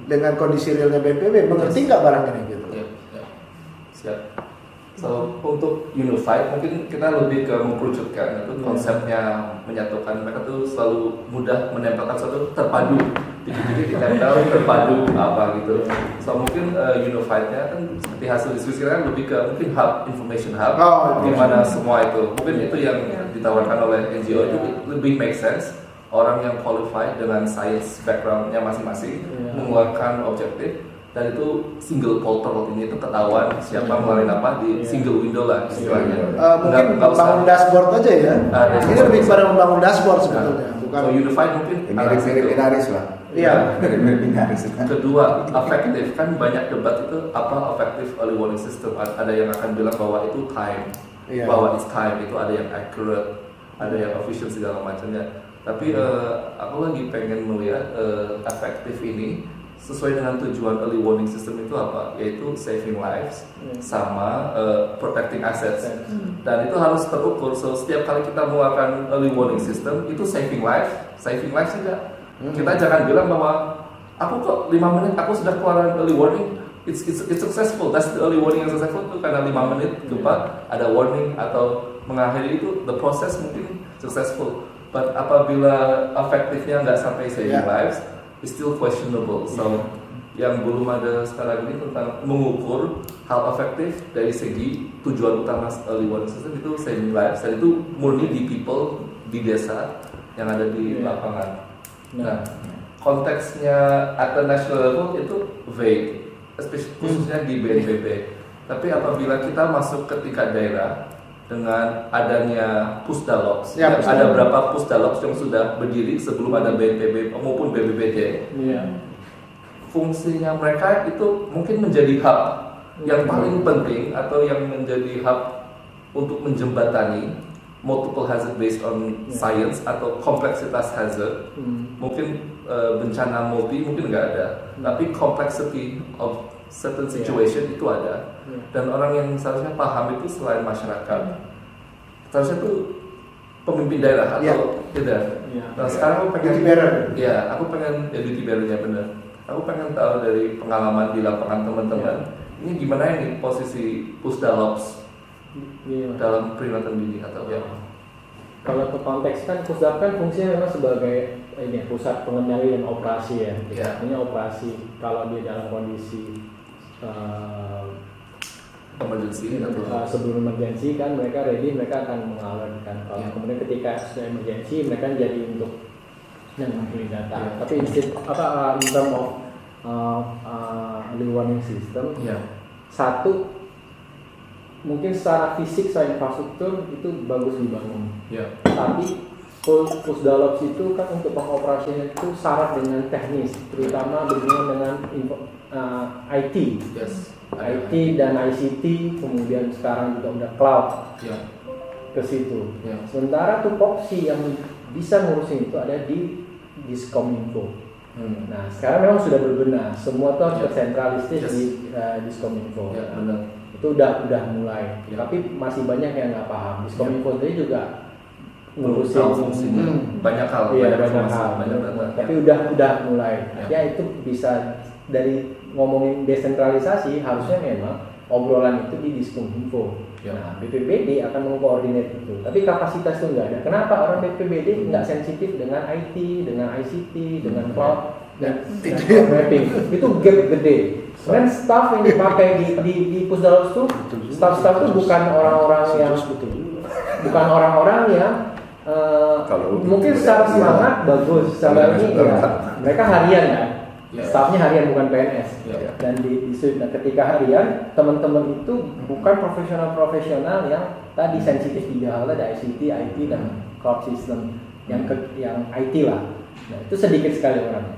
dengan kondisi realnya BNPB, mengerti nggak barang ini gitu. Siap. So untuk unified mungkin kita lebih ke mengkerucutkan itu konsepnya menyatukan, mereka tuh selalu mudah menempelkan satu terpadu dikit-dikit ditempel terpadu apa gitu. So mungkin unifiednya kan seperti hasil diskusi kan lebih ke mungkin hub, information hub, di mana semua itu mungkin itu yang ditawarkan oleh NGO itu lebih make sense. Orang yang qualified dengan science backgroundnya masing-masing mengeluarkan objektif. Dan itu single portal ini itu ketahuan siapa ngeluarin apa di single window lah istilahnya. Mungkin membangun dashboard aja ya. Ini lebih pada membangun dashboard sebetulnya. Bukan. So unified mungkin mirip binaris lah. Iya. Mirip binaris. Kedua, efektif kan banyak debat itu apa efektif early warning system. Ada yang akan bilang bahwa itu time, bahwa it's time itu ada yang accurate, ada yang efficient segala macamnya. Tapi aku lagi pengen melihat efektif ini sesuai dengan tujuan early warning system itu apa? Yaitu saving lives sama protecting assets. Dan itu harus terukur. So setiap kali kita mengeluarkan early warning system itu saving lives juga. Kita jangan bilang bahwa aku kok 5 menit aku sudah keluaran early warning, it's successful. That's the early warning yang successful itu karena 5 menit gempa ada warning atau mengakhiri itu the process mungkin successful. But apabila efektifnya nggak sampai saving lives, it's still questionable. So yang belum ada sekarang ini tentang mengukur hal efektif dari segi tujuan utama early warning system itu saving lives, dan itu murni di people di desa yang ada di lapangan. Nah, konteksnya at the national level itu vague, khususnya di BNPB. Tapi apabila kita masuk ke tingkat daerah dengan adanya pusdalops, ada berapa pusdalops yang sudah berdiri sebelum ada BNPB maupun BPBD. Fungsinya mereka itu mungkin menjadi hub yang paling penting atau yang menjadi hub untuk menjembatani multiple hazard based on science atau kompleksitas hazard. Mungkin bencana multi mungkin nggak ada, tapi complexity of certain situation itu ada. Dan orang yang seharusnya paham itu selain masyarakat, seharusnya itu pemimpin daerah atau tidak. Nah sekarang aku pengen, aku pengen duty bearer-nya benar. Aku pengen tahu dari pengalaman di lapangan teman-teman, ini gimana ini posisi pusdalops dalam peringatan dini atau Kalau ke konteks kan pusdalops kan fungsinya memang sebagai pusat pengendali dan operasi ya. Artinya operasi kalau dia dalam kondisi emergency sebelum emergency kan mereka ready, mereka akan mengalarmkan. Kalau kemudian ketika sudah emergency mereka jadi untuk yang mempunyai data. Tapi instead in term of early warning system, satu mungkin secara fisik, secara infrastruktur itu bagus dibangun. Tapi Pusdalops itu kan untuk pengoperasian itu syarat dengan teknis, terutama berhubungan dengan IT, IT dan ICT, kemudian sekarang juga udah cloud ke situ. Sementara tupoksi yang bisa ngurusin itu ada di Diskominfo. Nah sekarang memang sudah berbenah, semua itu harus tersentralistis di Diskominfo. Itu udah mulai, tapi masih banyak yang nggak paham. Diskominfo sendiri juga ngurusin banyak hal, banyak hal. Tapi udah mulai. Ya itu bisa dari ngomongin desentralisasi, harusnya memang obrolan itu di Diskominfo. Nah, BPBD akan mengkoordinat itu. Tapi kapasitas itu nggak ada. Kenapa orang BPBD nggak sensitif dengan IT, dengan ICT, dengan cloud dan mapping? Itu gap gede. Dan staff yang dipakai di Pusdalops itu, staff itu bukan orang-orang yang mungkin secara semangat bagus, secara ini mereka harian kan, staffnya harian bukan PNS. Dan ketika harian, teman-teman itu bukan profesional yang tadi sensitif di hal ada ICT, IT dan cloud system yang IT lah. Nah itu sedikit sekali orangnya.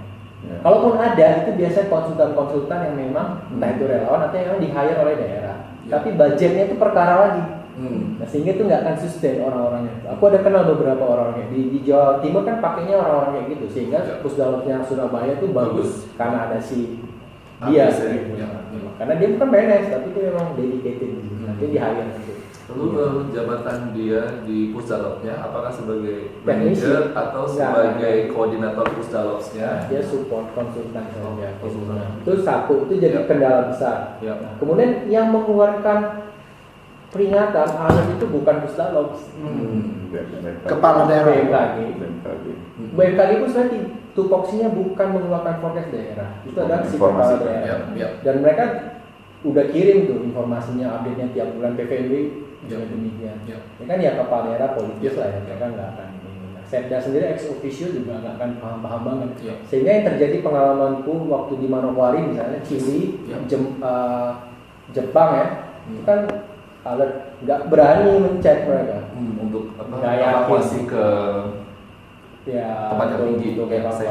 Kalaupun ada, itu biasanya konsultan-konsultan yang memang entah itu relawan atau yang di-hire oleh daerah. Tapi budgetnya itu perkara lagi. Nah, sehingga itu nggak akan sustain orang-orangnya. Aku ada kenal beberapa orang-orangnya di Jawa Timur kan pakainya orang-orang kayak gitu, sehingga Pusdalopsnya Surabaya itu bagus karena ada si dia gitu. Karena dia bukan PNS tapi dia memang dedicated gitu. Nanti di hire gitu. Lalu jabatan dia di Pusdalopsnya apakah sebagai Teknisi. manajer atau sebagai koordinator Pusdalopsnya? Dia support konsultan saja. Itu satu, itu jadi kendala besar. Nah, kemudian yang mengeluarkan peringatan alert itu bukan Pusdalops, Kepala daerah. BMKG itu sebenarnya tupoksinya bukan mengeluarkan forecast daerah, itu adalah si kepala daerah. Dan mereka udah kirim tuh informasinya, update-nya tiap bulan. PVMB juga demikian. Ya kan ya kepala daerah politis lah ya, mereka nggak akan. Setda sendiri ex officio juga nggak akan paham banget. Sehingga yang terjadi pengalamanku waktu di Manokwari misalnya, Chili, Jepang ya, itu kan alert, nggak berani mencek mereka untuk evakuasi ke tempat yang tinggi, evakuasi.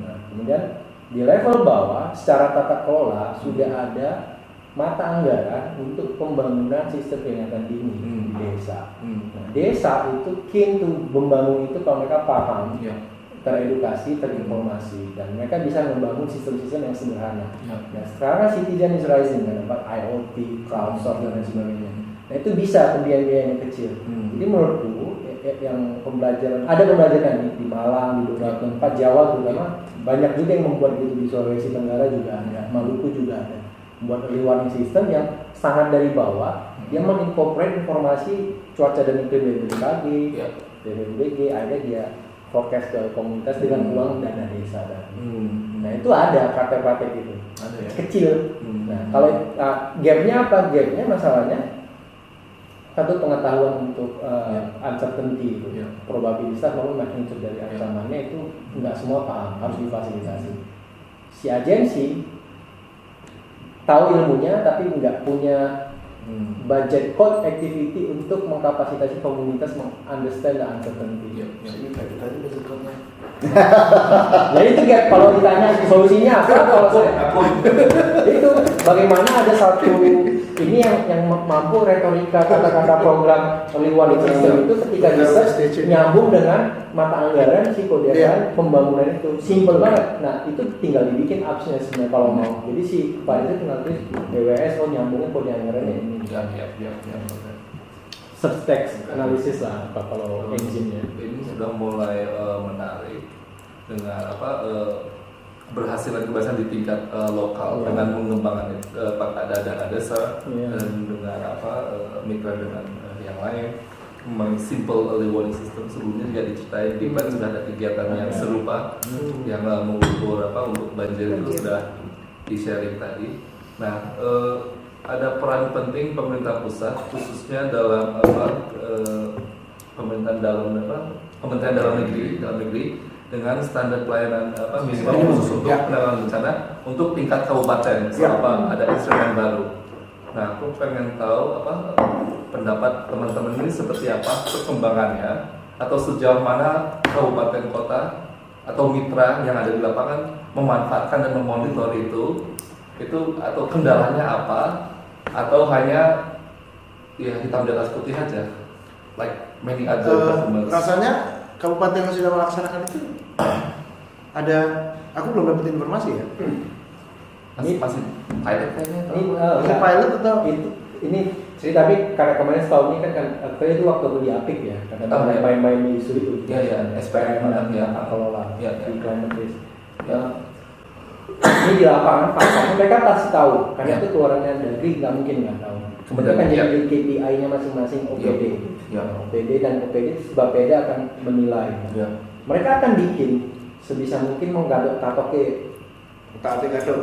Nah, kemudian di level bawah secara tata kelola sudah ada mata anggaran untuk pembangunan sistem peringatan dini di desa. Nah, desa itu keen to membangun itu kalau mereka paham, teredukasi, terinformasi, dan mereka bisa membangun sistem-sistem yang sederhana. Nah, sekarang citizen is rising, kan, IoT, crowdsourcing dan lain sebagainya. Nah, itu bisa pembiayaan yang kecil. Jadi menurutku yang pembelajaran di Malang, di beberapa tempat Jawa terutama banyak juga yang membuat gitu, di Sulawesi Tenggara juga ada, Maluku juga ada, membuat early warning system yang sangat dari bawah, yang mengincorporate informasi cuaca dan iklim BMKG, BPBD, ada dia forecast ke komunitas dengan uang dana desa tadi. Nah itu ada praktek-praktek itu, kecil. Nah kalau gapnya apa? Gapnya masalahnya satu pengetahuan untuk uncertainty, probabilitas maupun magnitude dari ancamannya itu nggak semua paham, harus difasilitasi. Si agensi tahu ilmunya tapi nggak punya budget code activity untuk mengkapasitasi komunitas understand the uncertainty. Jadi itu gap. Kalau ditanya solusinya apa, kalau saya itu bagaimana ada satu ini yang mampu retorika kata-kata program early warning system itu ketika research nyambung dengan mata anggaran psikodean pembangunan itu simple banget. Nah itu tinggal dibikin apps-nya sebenarnya kalau mau. Jadi si kepala itu tinggal tulis BWS nyambungnya kode anggarannya ini. Search text analisis lah apa kalau engine-nya. Ini sudah mulai menarik dengan keberhasilan di tingkat lokal dengan mengembangkan dana desa dan dengan mitra dengan yang lain. Memang simple early warning system sebelumnya juga diceritain di Ban sudah ada kegiatan yang serupa yang mengukur untuk banjir itu sudah di-sharing tadi. Nah, ada peran penting pemerintah pusat khususnya dalam pemerintahan dalam Kementerian Dalam Negeri dengan standar pelayanan minimum khusus untuk penanggulangan bencana untuk tingkat kabupaten selama ada instrumen baru. Nah, aku pengen tahu pendapat teman-teman ini seperti apa perkembangannya, atau sejauh mana kabupaten kota atau mitra yang ada di lapangan memanfaatkan dan memonitor itu atau kendalanya apa, atau hanya ya hitam di atas putih aja like many other governments. Rasanya kabupaten yang sudah melaksanakan itu ada, aku belum dapat informasi ya. Masih pilot kayaknya atau Masih pilot atau ini cerita, tapi karena kemarin setahun ini kan saya itu waktu di Apik ya, karena main-main di isu itu. Iya, SPM kelola di climate risk. Ini di lapangan faktanya mereka pasti tahu, karena itu keluarannya dari nggak mungkin nggak tahu. Kemudian kan jadi KPI-nya masing-masing OPD. OPD dan OPD sebab beda akan menilai. Mereka akan bikin sebisa mungkin menggadok-gadok ke gadok.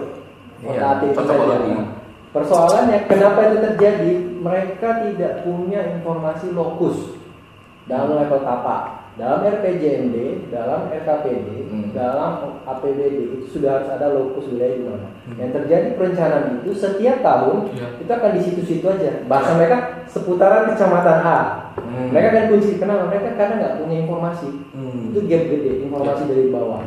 itu saja. Persoalannya kenapa itu terjadi? Mereka tidak punya informasi lokus dalam level tapak. Dalam RPJMD, dalam RKPD, dalam APBD itu sudah harus ada lokus wilayah di mana. Yang terjadi perencanaan itu setiap tahun itu akan di situ-situ aja. Bahasa mereka seputaran kecamatan A. Mereka kan kunci, kenapa? Mereka karena nggak punya informasi. Itu gap gede, informasi dari bawah.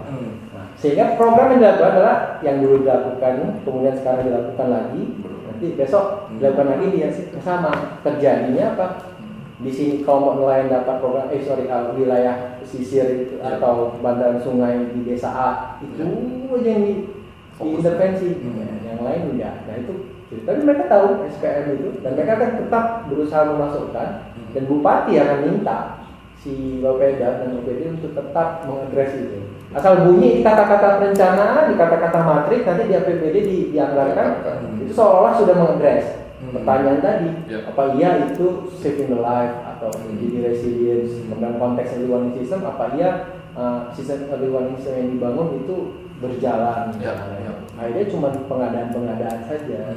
Nah, sehingga program yang dilakukan adalah yang dulu dilakukan, kemudian sekarang dilakukan lagi, nanti besok dilakukan lagi dia sama. Terjadinya apa? Di sini kalau mau nelayan dapat program wilayah pesisir itu atau bantaran sungai di desa A itu aja yang diintervensi, yang lain enggak. Nah itu, tapi mereka tahu SPM itu dan mereka akan tetap berusaha memasukkan, dan bupati akan minta si Bapeda dan OPD untuk tetap mengadres itu. Asal bunyi di kata-kata perencanaan, di kata-kata matrik, nanti di APBD dianggarkan, itu seolah-olah sudah mengadres. Pertanyaan tadi, apa iya itu saving the life atau jadi resilience, kemudian konteks early warning system, apa iya sistem early warning system yang dibangun itu berjalan. Akhirnya cuma pengadaan saja.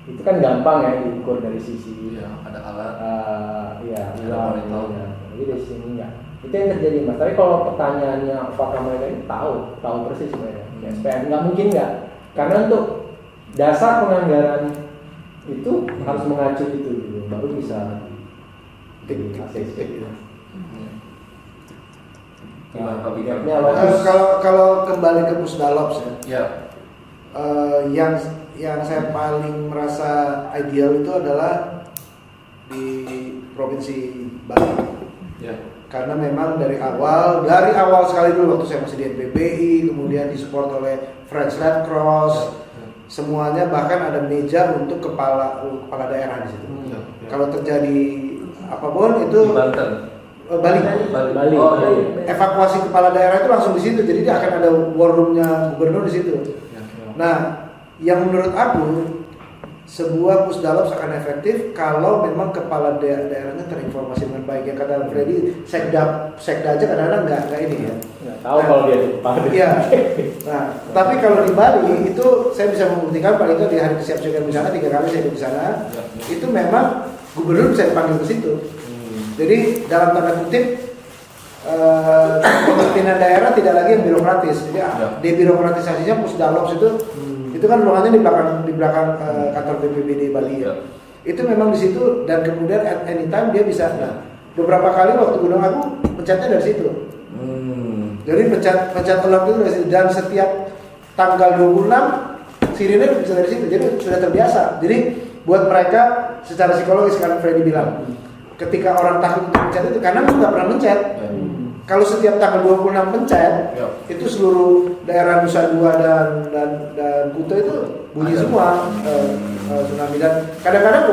Itu kan gampang ya diukur dari sisi ada alat, ada monitor. Jadi dari sini enggak. Itu yang terjadi Mas. Tapi kalau pertanyaannya apakah mereka ini tahu persis mereka. SPM nggak mungkin nggak, karena untuk dasar penganggaran itu harus mengacu itu dulu, baru bisa jadi ACC. Kalau kembali ke Pusdalops ya, yang saya paling merasa ideal itu adalah di Provinsi Bali. Karena memang dari awal sekali dulu waktu saya masih di NPBI, kemudian disupport oleh French Red Cross. Semuanya, bahkan ada meja untuk kepala daerah di situ. Kalau terjadi apapun itu Bali. Evakuasi kepala daerah itu langsung di situ. Jadi dia akan ada war room-nya gubernur di situ. Nah, yang menurut aku sebuah Pusdalops akan efektif kalau memang kepala daerahnya terinformasi dengan baik. Yang kata Freddy, sekda aja kadang-kadang nggak ini ya. Nggak tahu kalau dia di kepala. Iya. Nah, tapi kalau di Bali itu saya bisa membuktikan, paling itu di hari kesiapsiagaan bencana 3 kali saya di sana, itu memang gubernur bisa dipanggil ke situ. Jadi dalam tanda kutip pemimpinan daerah tidak lagi yang birokratis. Jadi debirokratisasinya Pusdalops itu kan ruangannya di belakang kantor BPBD Bali ya. Itu memang di situ, dan kemudian at any time dia bisa. Nah, beberapa kali waktu Gunung Agung pencetnya dari situ. Jadi pencet alert itu dari situ, dan setiap tanggal 26 sirine bisa dari situ. Jadi sudah terbiasa. Jadi buat mereka secara psikologis, kan Freddy bilang, ketika orang takut untuk pencet itu karena nggak pernah mencet. Kalau setiap tanggal 26 pencet, itu seluruh daerah Nusa Dua dan Kuta itu bunyi semua tsunami. Dan kadang-kadang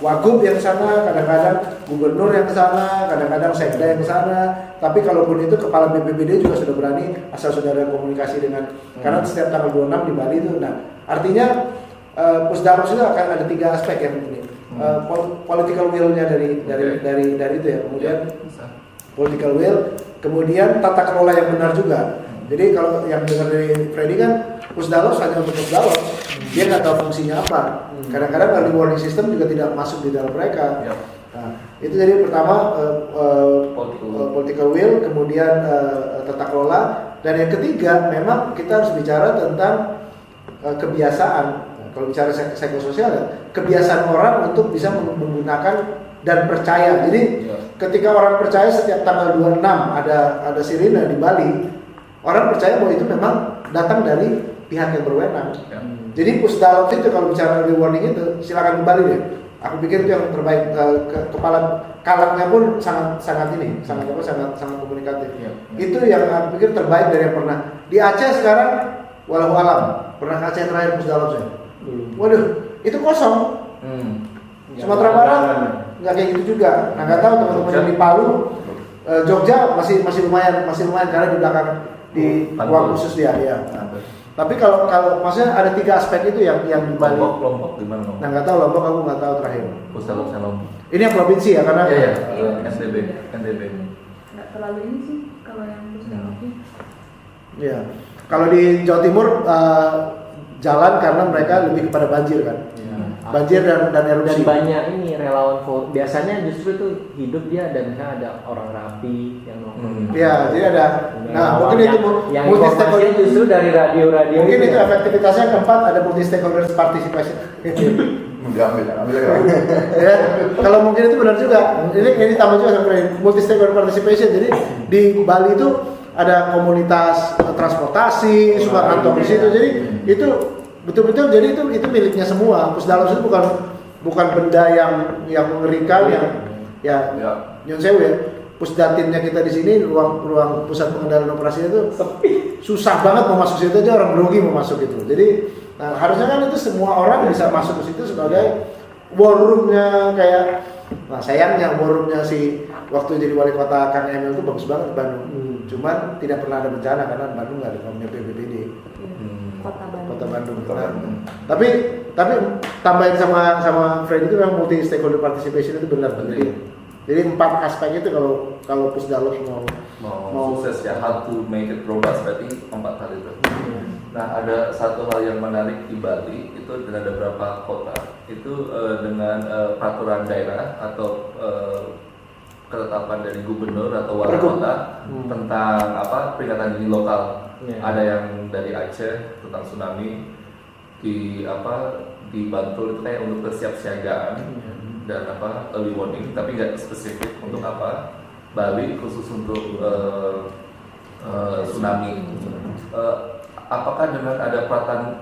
wagub yang sana, kadang-kadang gubernur yang sana, kadang-kadang sekda yang sana. Tapi kalaupun itu kepala BPBD juga sudah berani, asal sudah ada komunikasi dengan, karena setiap tanggal 26 di Bali itu. Nah, artinya Pusdalops itu akan ada 3 aspek yang penting. Political will-nya dari itu ya. Kemudian political will, kemudian tata kelola yang benar juga. Jadi kalau yang dengar dari Freddy kan Pusdalops hanya untuk Pusdalops, dia nggak tahu fungsinya apa. Kadang-kadang early warning system juga tidak masuk di dalam mereka. Nah, Itu jadi pertama political will, kemudian tata kelola, dan yang ketiga memang kita harus bicara tentang kebiasaan. Kalau bicara psikososial, ya, kebiasaan orang untuk bisa menggunakan dan percaya. Jadi ketika orang percaya setiap tanggal 26 ada sirine di Bali, orang percaya bahwa itu memang datang dari pihak yang berwenang. Jadi Pusdalops itu kalau bicara early warning itu silakan ke Bali deh. Aku pikir itu yang terbaik. Kepala kalaknya pun sangat komunikatif. Itu yang aku pikir terbaik dari yang pernah. Di Aceh sekarang walau alam, pernah ke Aceh terakhir Pusdalops ya? Waduh, itu kosong. Sumatera Barat nggak kayak gitu juga. Nah nggak tahu teman-teman yang di Palu, Jogja masih lumayan karena di belakang di ruang khusus dia. Ya. Tapi kalau maksudnya ada 3 aspek itu yang di Bali. Lombok gimana? Nah nggak tahu Lombok, aku nggak tahu terakhir. Pusdalopsnya Lombok. Ini yang provinsi ya karena. Iya. NTB. Nggak terlalu ini sih kalau yang Pusdalopsnya. Iya. Kalau di Jawa Timur jalan karena mereka lebih kepada banjir kan. Banjir dan erupsi. Dan banyak ini relawan biasanya justru itu hidup dia dan misalnya ada orang rapi yang Iya, jadi ada. Nah, mungkin itu yang multi stakeholder justru dari radio. Mungkin itu efektivitasnya keempat ada multi stakeholder participation. Ambil Ya, kalau mungkin itu benar juga. Ini tambah juga sama multi stakeholder participation. Jadi di Bali itu ada komunitas transportasi, suka kantong di situ. Jadi itu betul-betul jadi itu miliknya semua. Pusdalops itu bukan benda yang mengerikan yang nyun sewu ya. Pusdatinnya kita di sini ruang pusat pengendalian operasi itu sepi. Susah banget mau masuk situ aja, orang grogi mau masuk itu. Jadi harusnya kan itu semua orang bisa masuk ke situ sebagai war room-nya kayak. Nah sayangnya war room-nya si waktu jadi wali kota Kang Emil itu bagus banget di Bandung. Cuman tidak pernah ada bencana karena Bandung nggak ada punya BPBD. Kota Bandung. Tapi tambahin sama Fred itu memang multi stakeholder participation itu benar. Jadi 4 aspek itu kalau Pusdalops mau sukses ya, how to make it robust, berarti 4 hal itu. Nah ada satu hal yang menarik di Bali itu ada beberapa kota itu dengan peraturan daerah atau ketetapan dari gubernur atau wali kota tentang peringatan dini lokal. Ada yang dari Aceh tentang tsunami, di Bantul itu kayak untuk kesiapsiagaan dan early warning, tapi nggak spesifik untuk Bali khusus untuk tsunami. Apakah dengan ada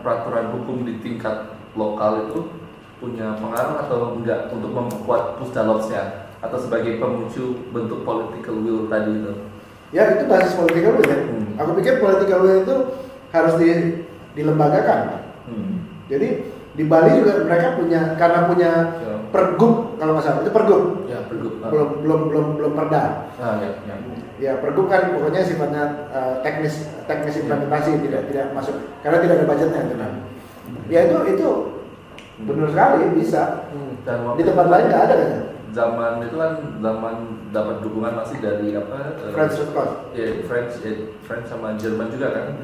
peraturan hukum di tingkat lokal itu punya pengaruh atau enggak untuk memperkuat Pusdalopsnya atau sebagai pemicu bentuk political will tadi itu? Ya itu basis political will ya. Aku pikir political will itu harus dilembagakan. Jadi di Bali juga mereka punya pergub kalau nggak salah itu pergub. Ya pergub. Belum perda. Ya pergub kan pokoknya sifatnya teknis implementasi tidak masuk karena tidak ada budgetnya tenang. Ya itu benar sekali bisa. Di tempat lain nggak ada kan? Zaman itu kan zaman dapat dukungan masih dari French Red Cross. Ya French sama Jerman juga kan.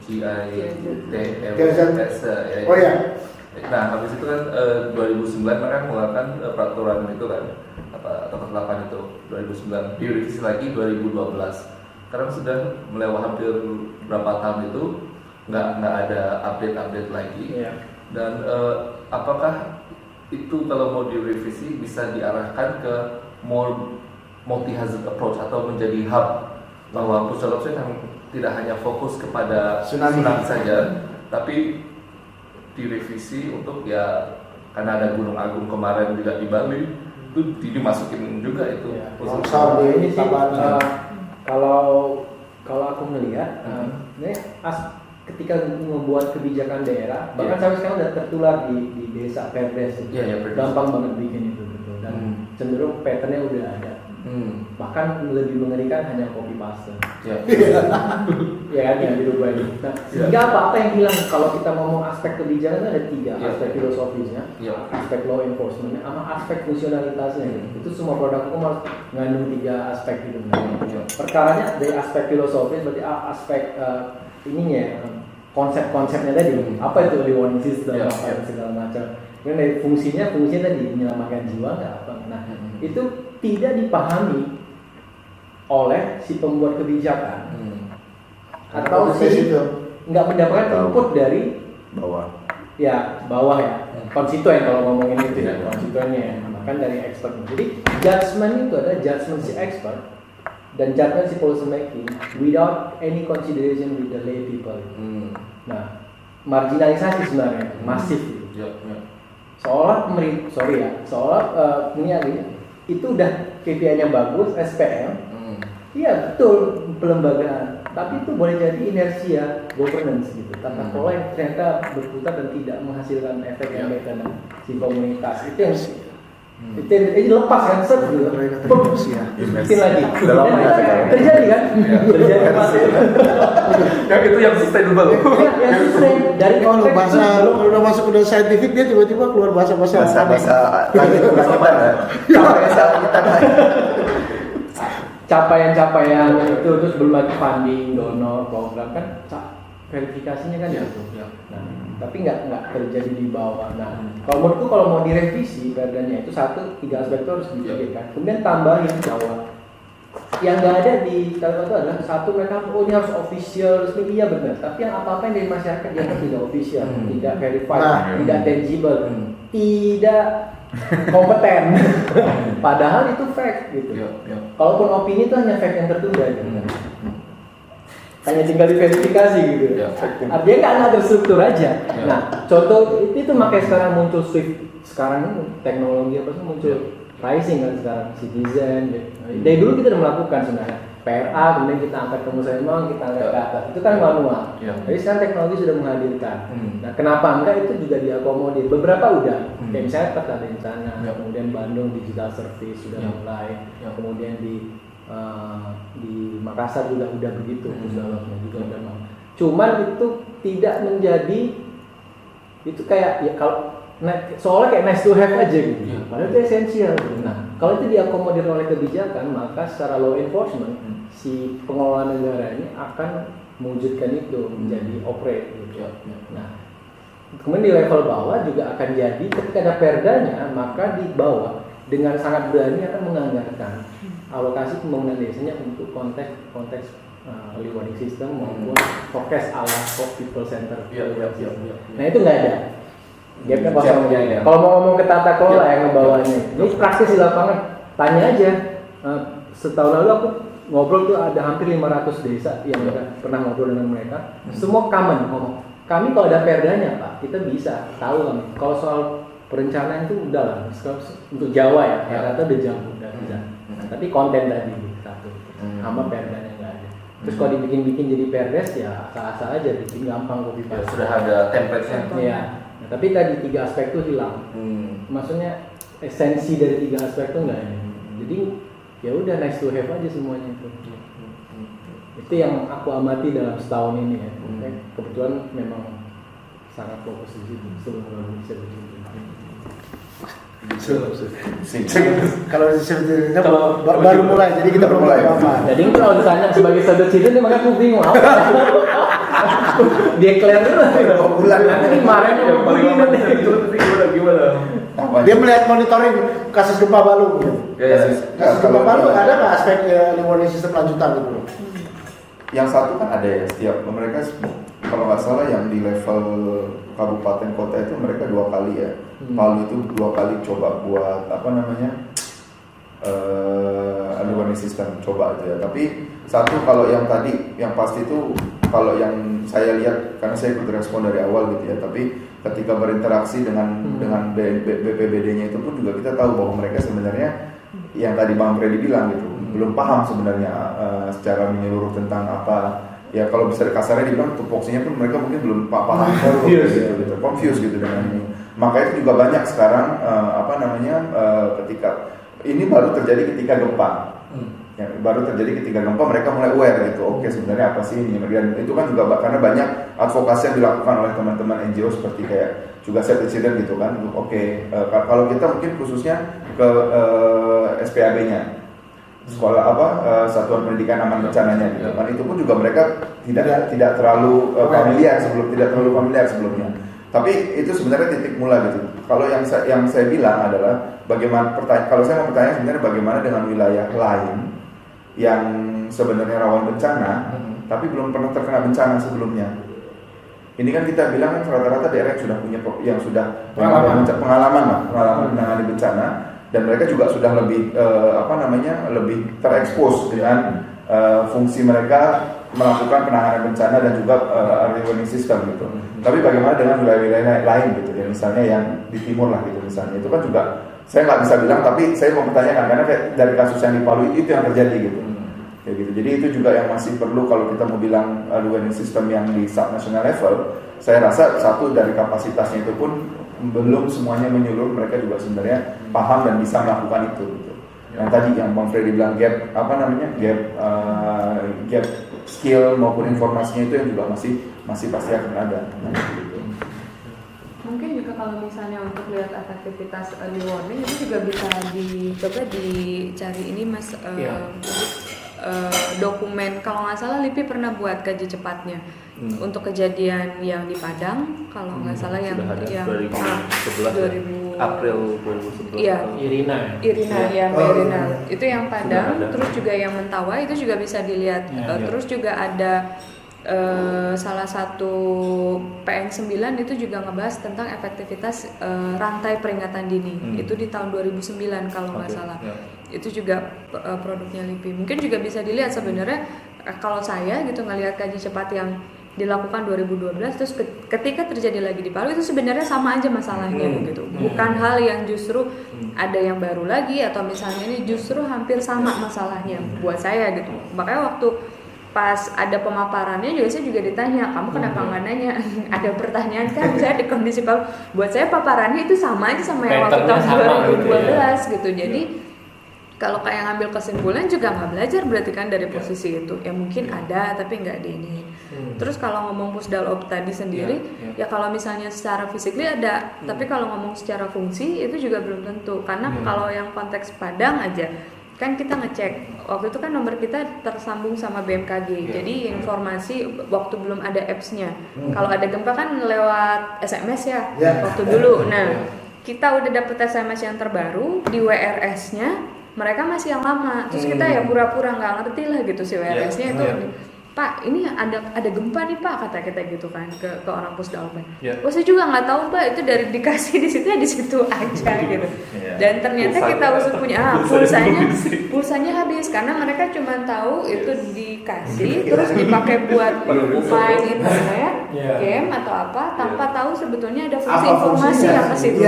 GITMS. Oh ya. Nah habis itu kan 2009 mereka mengeluarkan peraturan itu kan atau ketetapan itu 2009 direvisi lagi 2012. Karena sudah melewati hampir berapa tahun itu nggak ada update lagi. Dan apakah itu kalau mau direvisi bisa diarahkan ke more multi-hazard approach atau menjadi hub bahwa Pusdalops tidak hanya fokus kepada tsunami saja, tapi direvisi untuk ya karena ada Gunung Agung kemarin juga di Bali itu dimasukin juga itu. Ini sih kalau aku melihat ketika membuat kebijakan daerah, bahkan sampai sekarang udah tertular di desa Perdes, gampang banget bikin itu betul dan cenderung patternnya udah ada. Bahkan lebih mengerikan hanya copy paste. Ya kan yang dirubah ini. Nah, sehingga apa yang bilang kalau kita ngomong aspek kebijakan itu ada 3 aspek filosofisnya, aspek law enforcementnya, sama aspek fungsionalitasnya. Itu semua produk hukum harus mengandung 3 aspek itu. Perkaranya dari aspek filosofis berarti aspek konsep-konsepnya tadi apa itu early warning system segala macam Kemudian dari fungsinya tadi menyelamatkan jiwa nggak apa. Nah itu tidak dipahami oleh si pembuat kebijakan atau si nggak mendapatkan input dari bawah ya konstituen kalau ngomongin itu ya konstituennya ya bahkan dari expert. Jadi judgement itu adalah judgement si expert dan judgement si policy making without any consideration with the lay people. Nah marginalisasi sebenarnya masif gitu. Seolah punya itu udah KPI-nya bagus SPM. Iya betul pelembagaan, tapi itu boleh jadi inersia governance gitu, tata kelola yang ternyata berputar dan tidak menghasilkan efek yang baik dalam si komunitas. Itu yang lepas kan set gitu, bikin lagi. Terjadi kan? Terjadi pasti. Yang itu yang sustainable. Yang sustain dari Kalau bahasa kalau udah masuk udah saintifik dia tiba-tiba keluar bahasa-bahasa capaian itu terus belum lagi funding, donor, program kan verifikasinya kan ya. Nah, tapi nggak terjadi di bawah. Nah, kalau menurutku kalau mau direvisi perdanya itu 3 aspek itu harus dipikirkan. Kemudian tambahin bahwa yang nggak ada di kata itu adalah satu mereka ini harus official resmi iya benar. Tapi yang apa-apa yang dari masyarakat yang tidak official, tidak verified, tidak tangible, tidak kompeten. Padahal itu fact gitu. Kalaupun opini itu hanya fact yang tertunda gitu. Hanya tinggal diverifikasi gitu. Artinya nggak ada struktur aja. Nah, contoh itu makanya sekarang muncul Swift. Sekarang ini teknologi apa sih muncul rising kan sekarang Citizen. Gitu. Dari dulu kita udah melakukan sebenarnya. PRA kemudian kita angkat ke muslimah, kita angkat ke atas. Itu kan manual. Jadi sekarang teknologi sudah menghadirkan. Nah, kenapa enggak itu juga diakomodir? Beberapa udah. Kayak misalnya peta bencana, kemudian Bandung Digital Service sudah mulai, kemudian di Makassar juga udah begitu, juga udah mau. Cuman itu tidak menjadi itu kayak ya kalau soalnya kayak nice to have aja gitu. Padahal itu esensial. Nah, kalau itu diakomodir oleh kebijakan, maka secara law enforcement si pengelola negara ini akan mewujudkan itu menjadi operate gitu. Nah, kemudian di level bawah juga akan jadi ketika ada perdanya, maka di bawah dengan sangat berani akan menganggarkan alokasi pembangunan desanya untuk konteks early warning system maupun forecast ala people center. Nah itu nggak ada. Gapnya kosong aja. Kalau mau ngomong ke tata kelola yang ngebawanya, ini praktis di lapangan. Tanya aja. Setahun lalu aku ngobrol tuh ada hampir 500 desa yang pernah ngobrol dengan mereka. Semua common ngomong. Kami kalau ada perdanya Pak, kita bisa tahu kami. Kalau soal perencanaan itu udah lah. Untuk Jawa ya, rata-rata udah jauh udah bisa. Tapi konten tadi satu, sama perdanya nggak ada. Terus kalau dibikin-bikin jadi perdes ya asal-asal aja, bikin gampang copy paste. Sudah ada template-nya. Iya. Nah, tapi tadi 3 aspek itu hilang. Maksudnya esensi dari 3 aspek itu nggak ada. Jadi ya udah nice to have aja semuanya itu. Itu yang aku amati dalam setahun ini ya. Kebetulan memang sangat fokus di situ sebelum bisa begitu. Kalau sebetulnya baru mulai, jadi kita belum mulai apa. Jadi kalau ditanya sebagai saudara cita, maka aku bingung apa. Dia clear dulu. bulan Nanti kemarin Gimana? Dia melihat monitoring kasus gempa Palu. Kasus gempa Palu ada nggak aspek warning system lanjutan gitu? Yang satu kan ada ya, setiap mereka kalau nggak salah yang di level kabupaten kota itu mereka 2 kali ya. Palu itu 2 kali coba buat apa namanya early warning system coba aja ya. Tapi satu kalau yang tadi yang pasti itu kalau yang saya lihat karena saya ikut respon dari awal gitu ya. Tapi ketika berinteraksi dengan BPBD-nya itu pun juga kita tahu bahwa mereka sebenarnya yang tadi Bang Freddy bilang gitu belum paham sebenarnya secara menyeluruh tentang apa ya kalau bisa kasarnya dibilang tupoksinya pun mereka mungkin belum paham confused gitu dengan ini. Maka itu juga banyak sekarang ketika ini baru terjadi ketika gempa. Ya, baru terjadi ketika gempa mereka mulai aware gitu. Oke, sebenarnya apa sih ini? Dan itu kan juga karena banyak advokasi yang dilakukan oleh teman-teman NGO seperti kayak juga Save the Children gitu kan. Kalau kita mungkin khususnya ke SPAB-nya. Sekolah Satuan Pendidikan Aman Bencananya gitu kan. Itu pun juga mereka tidak terlalu familiar sebelumnya. Tapi itu sebenarnya titik mula gitu. Kalau yang saya bilang adalah bagaimana kalau saya mau bertanya sebenarnya bagaimana dengan wilayah lain yang sebenarnya rawan bencana, tapi belum pernah terkena bencana sebelumnya. Ini kan kita bilang kan rata-rata daerah yang sudah pengalaman menangani bencana, dan mereka juga sudah lebih lebih terekspos dengan fungsi mereka melakukan penanganan bencana dan juga early warning system gitu. Tapi bagaimana dengan wilayah-wilayah lain gitu ya, misalnya yang di timur lah gitu misalnya, itu kan juga saya nggak bisa bilang, tapi saya mau pertanyakan karena dari kasus yang di Palu itu yang terjadi gitu. Kayak gitu. Jadi itu juga yang masih perlu kalau kita mau bilang early warning system yang di subnational level. Saya rasa satu dari kapasitasnya itu pun belum semuanya menyeluruh, mereka juga sebenarnya paham dan bisa melakukan itu gitu. Yang tadi yang Bang Freddy bilang gap skill maupun informasinya itu yang juga masih pasti akan ada. Gitu. Mungkin juga kalau misalnya untuk lihat efektivitas early warning itu juga bisa dicoba dicari ini Mas dokumen, kalau nggak salah LIPI pernah buat kaji cepatnya untuk kejadian yang di Padang, kalau nggak salah yang 2011 April 2011. Iya. Irina Itu yang Padang, terus juga yang Mentawai itu juga bisa dilihat. Terus juga ada salah satu PN9 itu juga ngebahas tentang efektivitas rantai peringatan dini. Itu di tahun 2009 kalau nggak salah. Itu juga produknya LIPI. Mungkin juga bisa dilihat sebenarnya kalau saya gitu ngelihat kaji cepat yang dilakukan 2012, terus ketika terjadi lagi di Palu itu sebenarnya sama aja masalahnya gitu. Bukan hal yang justru ada yang baru lagi atau misalnya ini justru hampir sama masalahnya buat saya gitu. Makanya waktu pas ada pemaparannya juga saya juga ditanya, kamu kenapa nggak nanya? Ada pertanyaan kan saya di kondisi Palu. Buat saya paparannya itu sama aja sama yang waktu tahun 2012 gitu. Jadi kalau kayak ngambil kesimpulan juga nggak belajar berarti kan dari posisi itu. Ya mungkin ada tapi nggak di ini. Terus kalau ngomong Pusdalop tadi sendiri, ya kalau misalnya secara fisikly ada, tapi kalau ngomong secara fungsi itu juga belum tentu. Karena kalau yang konteks Padang aja, kan kita ngecek waktu itu kan nomor kita tersambung sama BMKG. Jadi informasi waktu belum ada apps-nya. Kalau ada gempa kan lewat SMS ya waktu dulu. Nah, kita udah dapet SMS yang terbaru di WRS-nya. Mereka masih yang lama, terus kita ya pura-pura nggak ngerti lah gitu si WRS-nya itu. Pak, ini ada gempa nih Pak, kata kita gitu kan ke orang Pusdalop. Wah, saya juga nggak tahu Pak, itu dari dikasih di situ aja gitu. Dan ternyata kita usut punya pulsanya habis karena mereka cuma tahu itu dikasih terus dipakai buat main internet, game atau apa tanpa tahu sebetulnya ada fungsi informasi yang ke situ.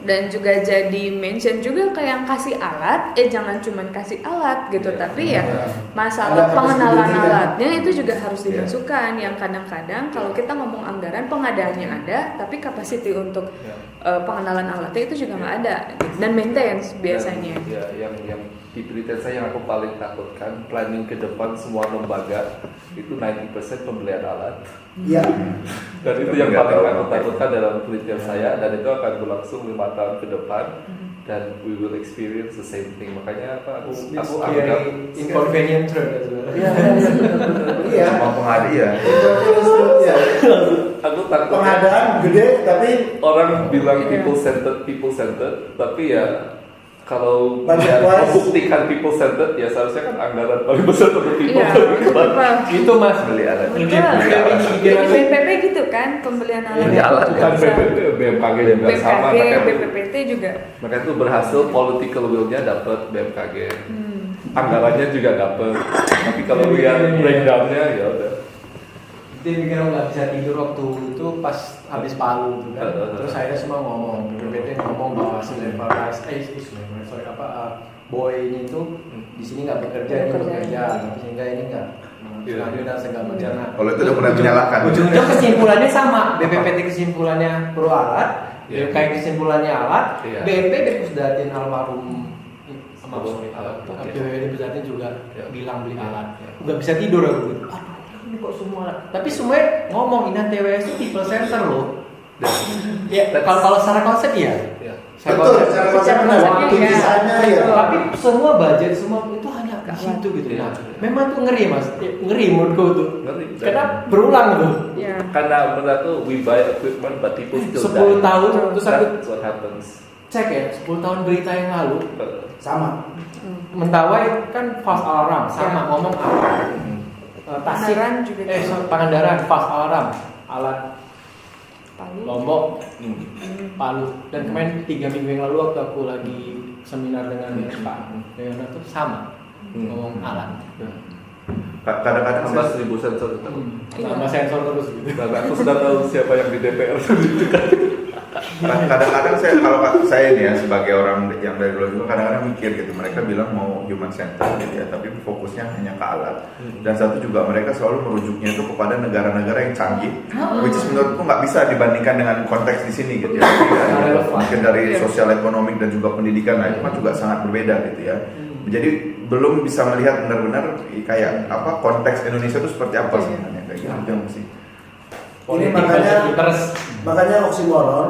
Dan juga jadi mention juga ke yang kasih alat, jangan cuma kasih alat gitu, tapi ya masalah pengenalan alatnya itu juga harus dimasukkan. Yang kadang-kadang kalau kita ngomong anggaran pengadaannya ada, tapi capacity untuk pengenalan alatnya itu juga nggak ada dan maintenance biasanya. Yang di berita saya yang aku paling takutkan planning ke depan semua lembaga itu 90% pembelian alat. Dan itu yang paling aku takutkan dalam penelitian saya, dan itu akan berlangsung 5 tahun ke depan dan we will experience the same thing. Makanya aku anggap inconvenient truth as well. Sama penghadiah. Aku takut pengadaan gede tapi orang bilang people centered, tapi ya kalau membuktikan people centered ya seharusnya kan anggaran paling besar untuk people centered. Itu Mas Beli alat. Jadi BPP gitu kan pembelian alat. Beli alat bukan BMKG juga sama. BPPT juga. Mereka itu berhasil political will-nya dapat BMKG. Anggarannya juga dapat. Tapi kalau lihat breakdown-nya ya udah. Itu mikir nggak bisa tidur waktu itu pas habis Palu gitu kan. Terus saya semua ngomong, BPT ngomong bahwa si level boy-nya itu di sini nggak bekerja, ini bekerja, tapi sehingga ini nggak lanjut dan segala macam. Kalau itu udah pernah menyalahkan. Ujung-ujung kesimpulannya sama, BPPT kesimpulannya perlu alat, kayak kesimpulannya alat, BNPB Pusdatin almarhum BPPT Pusdatin juga bilang beli alat, nggak bisa tidur aku. Ini kok semua alat, tapi semuanya ngomong ini TWS itu people center loh. Ya, kalau secara konsep ya. betul, secara konsep waktu desainnya ya. Tapi semua budget semua itu hanya ke alat. situ gitu. Iya. Nah, memang tuh ngeri mas, ngeri menurutku tuh. Ngeri. Karena berulang tuh. Ya. Karena menurut aku we buy equipment but people still 10 die. tahun terus aku That's what happens. cek ya, 10 tahun berita yang lalu Sama. Mentawai kan fast alarm sama Ya. ngomong apa? Tasik, Pangandaran juga gitu. Pangandaran fast alarm, alat Palu. Lombok, Hmm. Palu. Dan kemarin 3 minggu yang lalu waktu aku lagi seminar dengan Pak Leona tuh sama ngomong alat. Kadang-kadang Tambah saya 1000 sensor itu. Sama sensor terus gitu. Dan aku sudah tahu siapa yang di DPR. kadang-kadang saya kalau saya ini ya sebagai orang yang dari luar juga kadang-kadang mikir gitu, mereka bilang mau human center gitu ya, tapi fokusnya hanya ke alat. Dan satu juga mereka selalu merujuknya itu kepada negara-negara yang canggih, which is menurutku nggak bisa dibandingkan dengan konteks di sini gitu ya. Mungkin dari sosial ekonomi dan juga pendidikan, nah itu kan juga sangat berbeda gitu ya. Jadi belum bisa melihat benar-benar kayak apa konteks Indonesia itu seperti apa sebenarnya kayak gitu yang mesti. Ini Politik makanya- interest. Makanya oksimoron,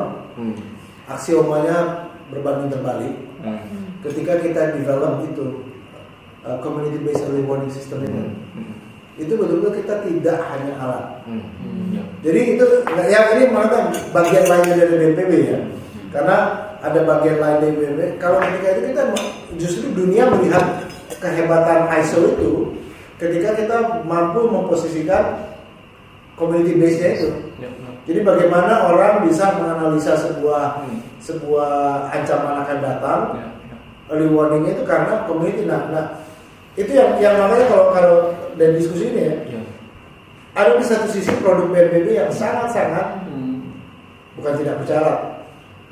aksiomanya berbanding terbalik. Ketika kita develop itu community based early warning system itu betul-betul kita tidak hanya alat. Jadi itu yang ini malah bagian lainnya dari BNPB ya. Karena ada bagian lain dari BNPB. Kalau ketika itu kita justru dunia melihat kehebatan ISO itu ketika kita mampu memposisikan community base-nya itu. Jadi bagaimana orang bisa menganalisa sebuah ancaman akan datang, early warning itu karena community. Nah itu yang makanya kalau dari diskusi ini ya, ada di satu sisi produk BNPB yang sangat-sangat bukan tidak percaya,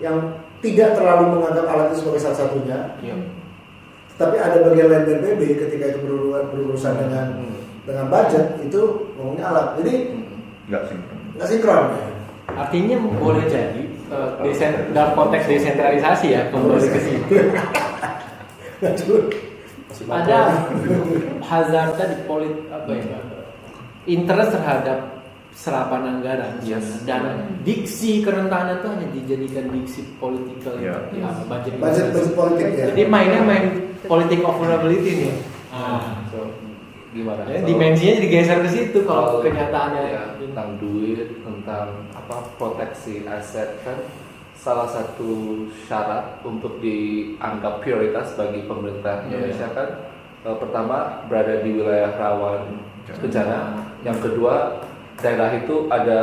yang tidak terlalu menganggap alat itu sebagai satu-satunya. Tapi ada bagian lain BNPB ketika itu berurusan dengan budget itu ngomongnya alat. Jadi nggak sinkron ya. Artinya boleh jadi dalam konteks desentralisasi ya, kembali ke situ. Ada hazard tadi interest terhadap serapan anggaran. Dan diksi kerentanan itu hanya dijadikan diksi politikal budget politik ya. Jadi main politik of vulnerability nih. Gimana? Ya, dimensinya digeser ke situ kalau kenyataannya ya, tentang duit, tentang proteksi aset kan salah satu syarat untuk dianggap prioritas bagi pemerintah Indonesia kan pertama berada di wilayah rawan bencana, yang kedua daerah itu ada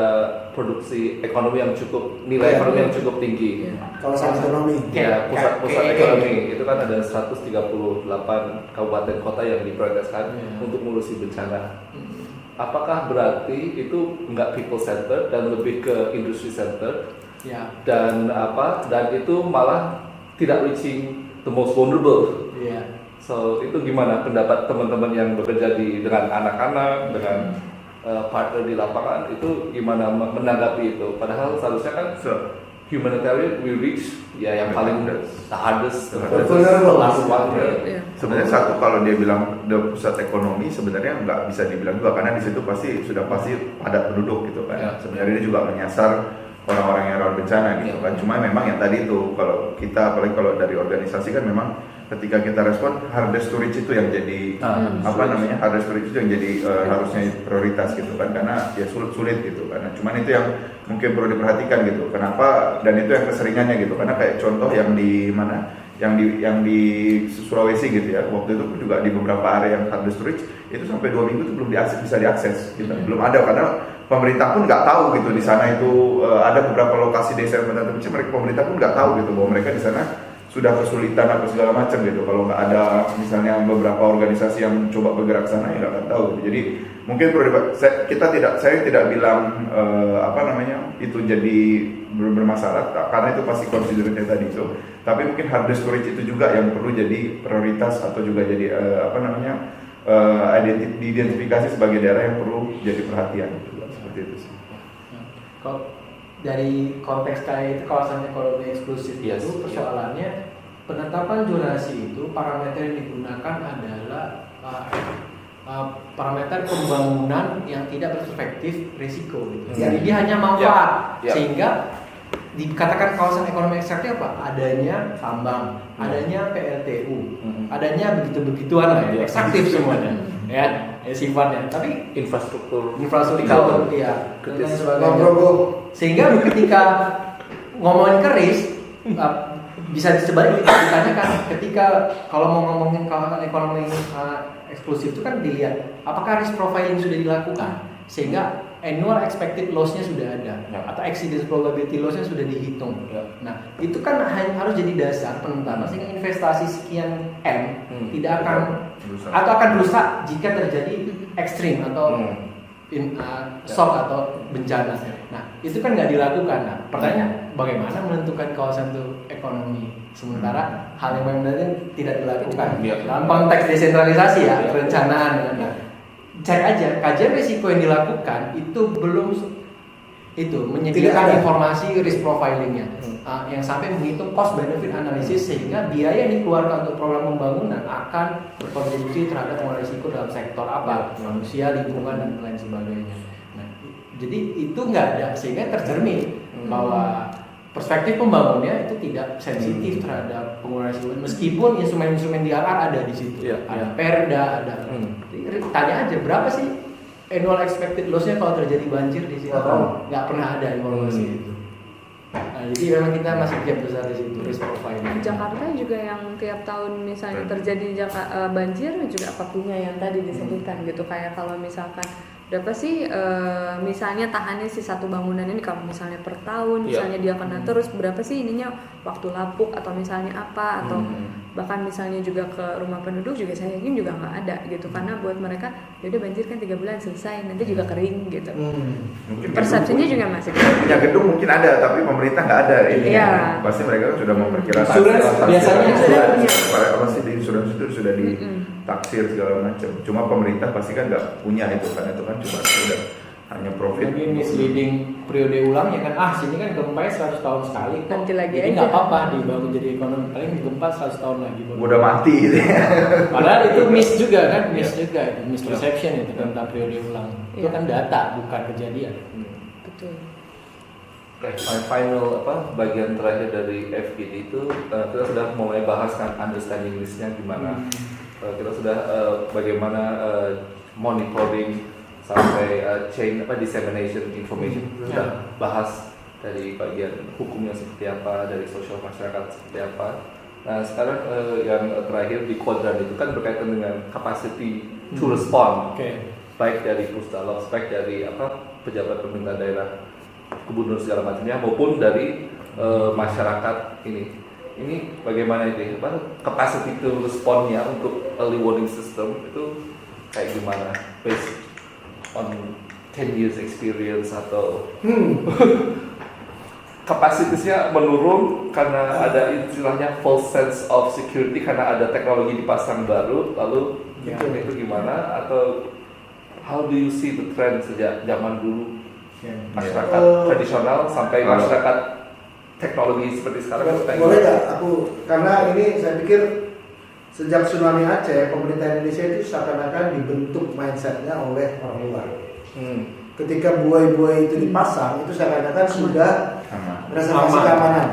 produksi ekonomi yang cukup, nilai ekonomi yang cukup tinggi. Kawasan ekonomi. Ya, pusat ekonomi itu kan ada 138 kabupaten kota yang diprioritaskan untuk mengurusi bencana. Apakah berarti itu enggak people center dan lebih ke industry center? Dan itu malah tidak reaching the most vulnerable. So itu gimana pendapat teman-teman yang bekerja dengan anak-anak, dengan partner di lapangan itu gimana menanggapi itu? Padahal seharusnya kan humanitarian we reach yang paling the hardest, last one. Sebenarnya satu kalau dia bilang pusat ekonomi sebenarnya nggak bisa dibilang juga karena di situ sudah pasti padat penduduk gitu kan. Sebenarnya dia juga menyasar orang-orang yang rawan bencana gitu kan. Cuma memang yang tadi itu kalau kita apalagi kalau dari organisasi kan memang ketika kita respon hardest to reach itu yang jadi hardest to reach itu yang jadi harusnya prioritas gitu kan karena ya sulit gitu karena cuman itu yang mungkin perlu diperhatikan gitu kenapa dan itu yang keseringannya gitu karena kayak contoh yang di mana yang di Sulawesi gitu ya waktu itu juga di beberapa area yang hardest to reach itu sampai 2 minggu itu belum bisa diakses gitu belum ada karena pemerintah pun nggak tahu gitu di sana itu ada beberapa lokasi desa yang benar-benar pemerintah pun nggak tahu gitu bahwa mereka di sana sudah kesulitan apa segala macam gitu kalau nggak ada misalnya beberapa organisasi yang mencoba bergerak sana ya nggak akan tahu gitu. Jadi mungkin saya tidak bilang itu jadi bermasalah karena itu pasti considered tadi itu tapi mungkin hardest to reach itu juga yang perlu jadi prioritas atau juga jadi diidentifikasi sebagai daerah yang perlu jadi perhatian gitu. Seperti itu sih. Dari konteks kayak itu kawasan ekonomi eksklusif itu persoalannya penetapan zonasi itu parameter yang digunakan adalah parameter pembangunan yang tidak berperspektif risiko gitu. Jadi dia hanya manfaat sehingga dikatakan kawasan ekonomi ekstraktif apa? Adanya tambang, adanya PLTU, adanya begitu-begituan lah ya, ekstraktif semuanya, ya sifatnya. Tapi infrastruktur kalau ya dan lain sebagainya. Sehingga ketika ngomongin keris bisa sebalik ditanyakan ketika kalau mau ngomongin kawasan ekonomi eksklusif itu kan dilihat apakah risk profiling sudah dilakukan sehingga annual expected loss-nya sudah ada atau accident probability loss-nya sudah dihitung. Nah, itu kan harus jadi dasar penentuan sehingga investasi sekian M tidak akan atau akan rusak jika terjadi ekstrim atau shock atau bencana. Nah, itu kan nggak dilakukan. Nah, pertanyaan bagaimana menentukan kawasan itu ekonomi sementara hal yang benar-benar tidak dilakukan dalam konteks desentralisasi ya, perencanaan. Nah, cek aja kajian risiko yang dilakukan itu belum menyediakan informasi risk profilingnya yang sampai menghitung cost benefit analysis sehingga biaya yang dikeluarkan untuk program pembangunan akan berkontribusi terhadap pengelolaan risiko dalam sektor apa manusia, lingkungan dan lain sebagainya. Nah, jadi itu nggak ada sehingga tercermin bahwa perspektif pembangunnya itu tidak sensitif terhadap pengelolaan risiko meskipun instrumen-instrumen DRR ada di situ, ada perda, ada. Tanya aja berapa sih annual expected loss-nya kalau terjadi banjir di situ? Nggak pernah ada informasi itu. Nah, jadi memang kita masih gap besar di situ risk profiling. Jakarta juga yang tiap tahun misalnya terjadi banjir juga pakunya yang tadi disebutkan gitu, kayak kalau misalkan berapa sih misalnya tahannya si satu bangunan ini kalau misalnya per tahun misalnya dia kena terus berapa sih ininya waktu lapuk atau misalnya apa atau bahkan misalnya juga ke rumah penduduk juga saya yakin juga nggak ada gitu karena buat mereka yaudah banjir kan 3 bulan selesai nanti juga kering gitu. Mungkin persepsinya juga masih punya gedung mungkin ada tapi pemerintah nggak ada ini. Pasti mereka kan sudah memperkirakan. Biasanya apa sih di insurans itu sudah ditaksir segala macam. Cuma pemerintah pasti kan nggak punya itu kan cuma sudah hanya profit. Mungkin misleading periode ulang ya kan sini kan gempa 100 tahun sekali kok. Nanti lagi jadi aja. nggak apa-apa dibangun jadi ekonomi paling gempa 100 tahun lagi. Udah mati gitu ya. Padahal itu miss juga kan, juga itu misperception itu tentang periode ulang. Itu kan data bukan kejadian. betul. Final bagian terakhir dari FGD itu kita sudah mulai bahas kan understanding risk-nya gimana. Kita sudah bagaimana monitoring sampai chain dissemination information sudah bahas dari bagian hukumnya seperti apa, dari sosial masyarakat seperti apa. Nah sekarang yang terakhir di kuadran itu kan berkaitan dengan capacity to respond, baik dari Pusdalop, baik dari pejabat pemerintah daerah, gubernur segala macamnya maupun dari masyarakat ini. Ini bagaimana ini capacity to respond-nya untuk early warning system itu kayak gimana? Based on 10 years experience atau kapasitasnya menurun karena ada istilahnya false sense of security karena ada teknologi dipasang baru lalu itu gimana atau how do you see the trend sejak zaman dulu masyarakat tradisional sampai masyarakat teknologi seperti sekarang? Boleh nggak aku karena ini saya pikir sejak tsunami Aceh pemerintah Indonesia itu seakan-akan dibentuk mindsetnya oleh orang luar. Ketika buai-buai itu dipasang itu seakan-akan sudah reservasi keamanan.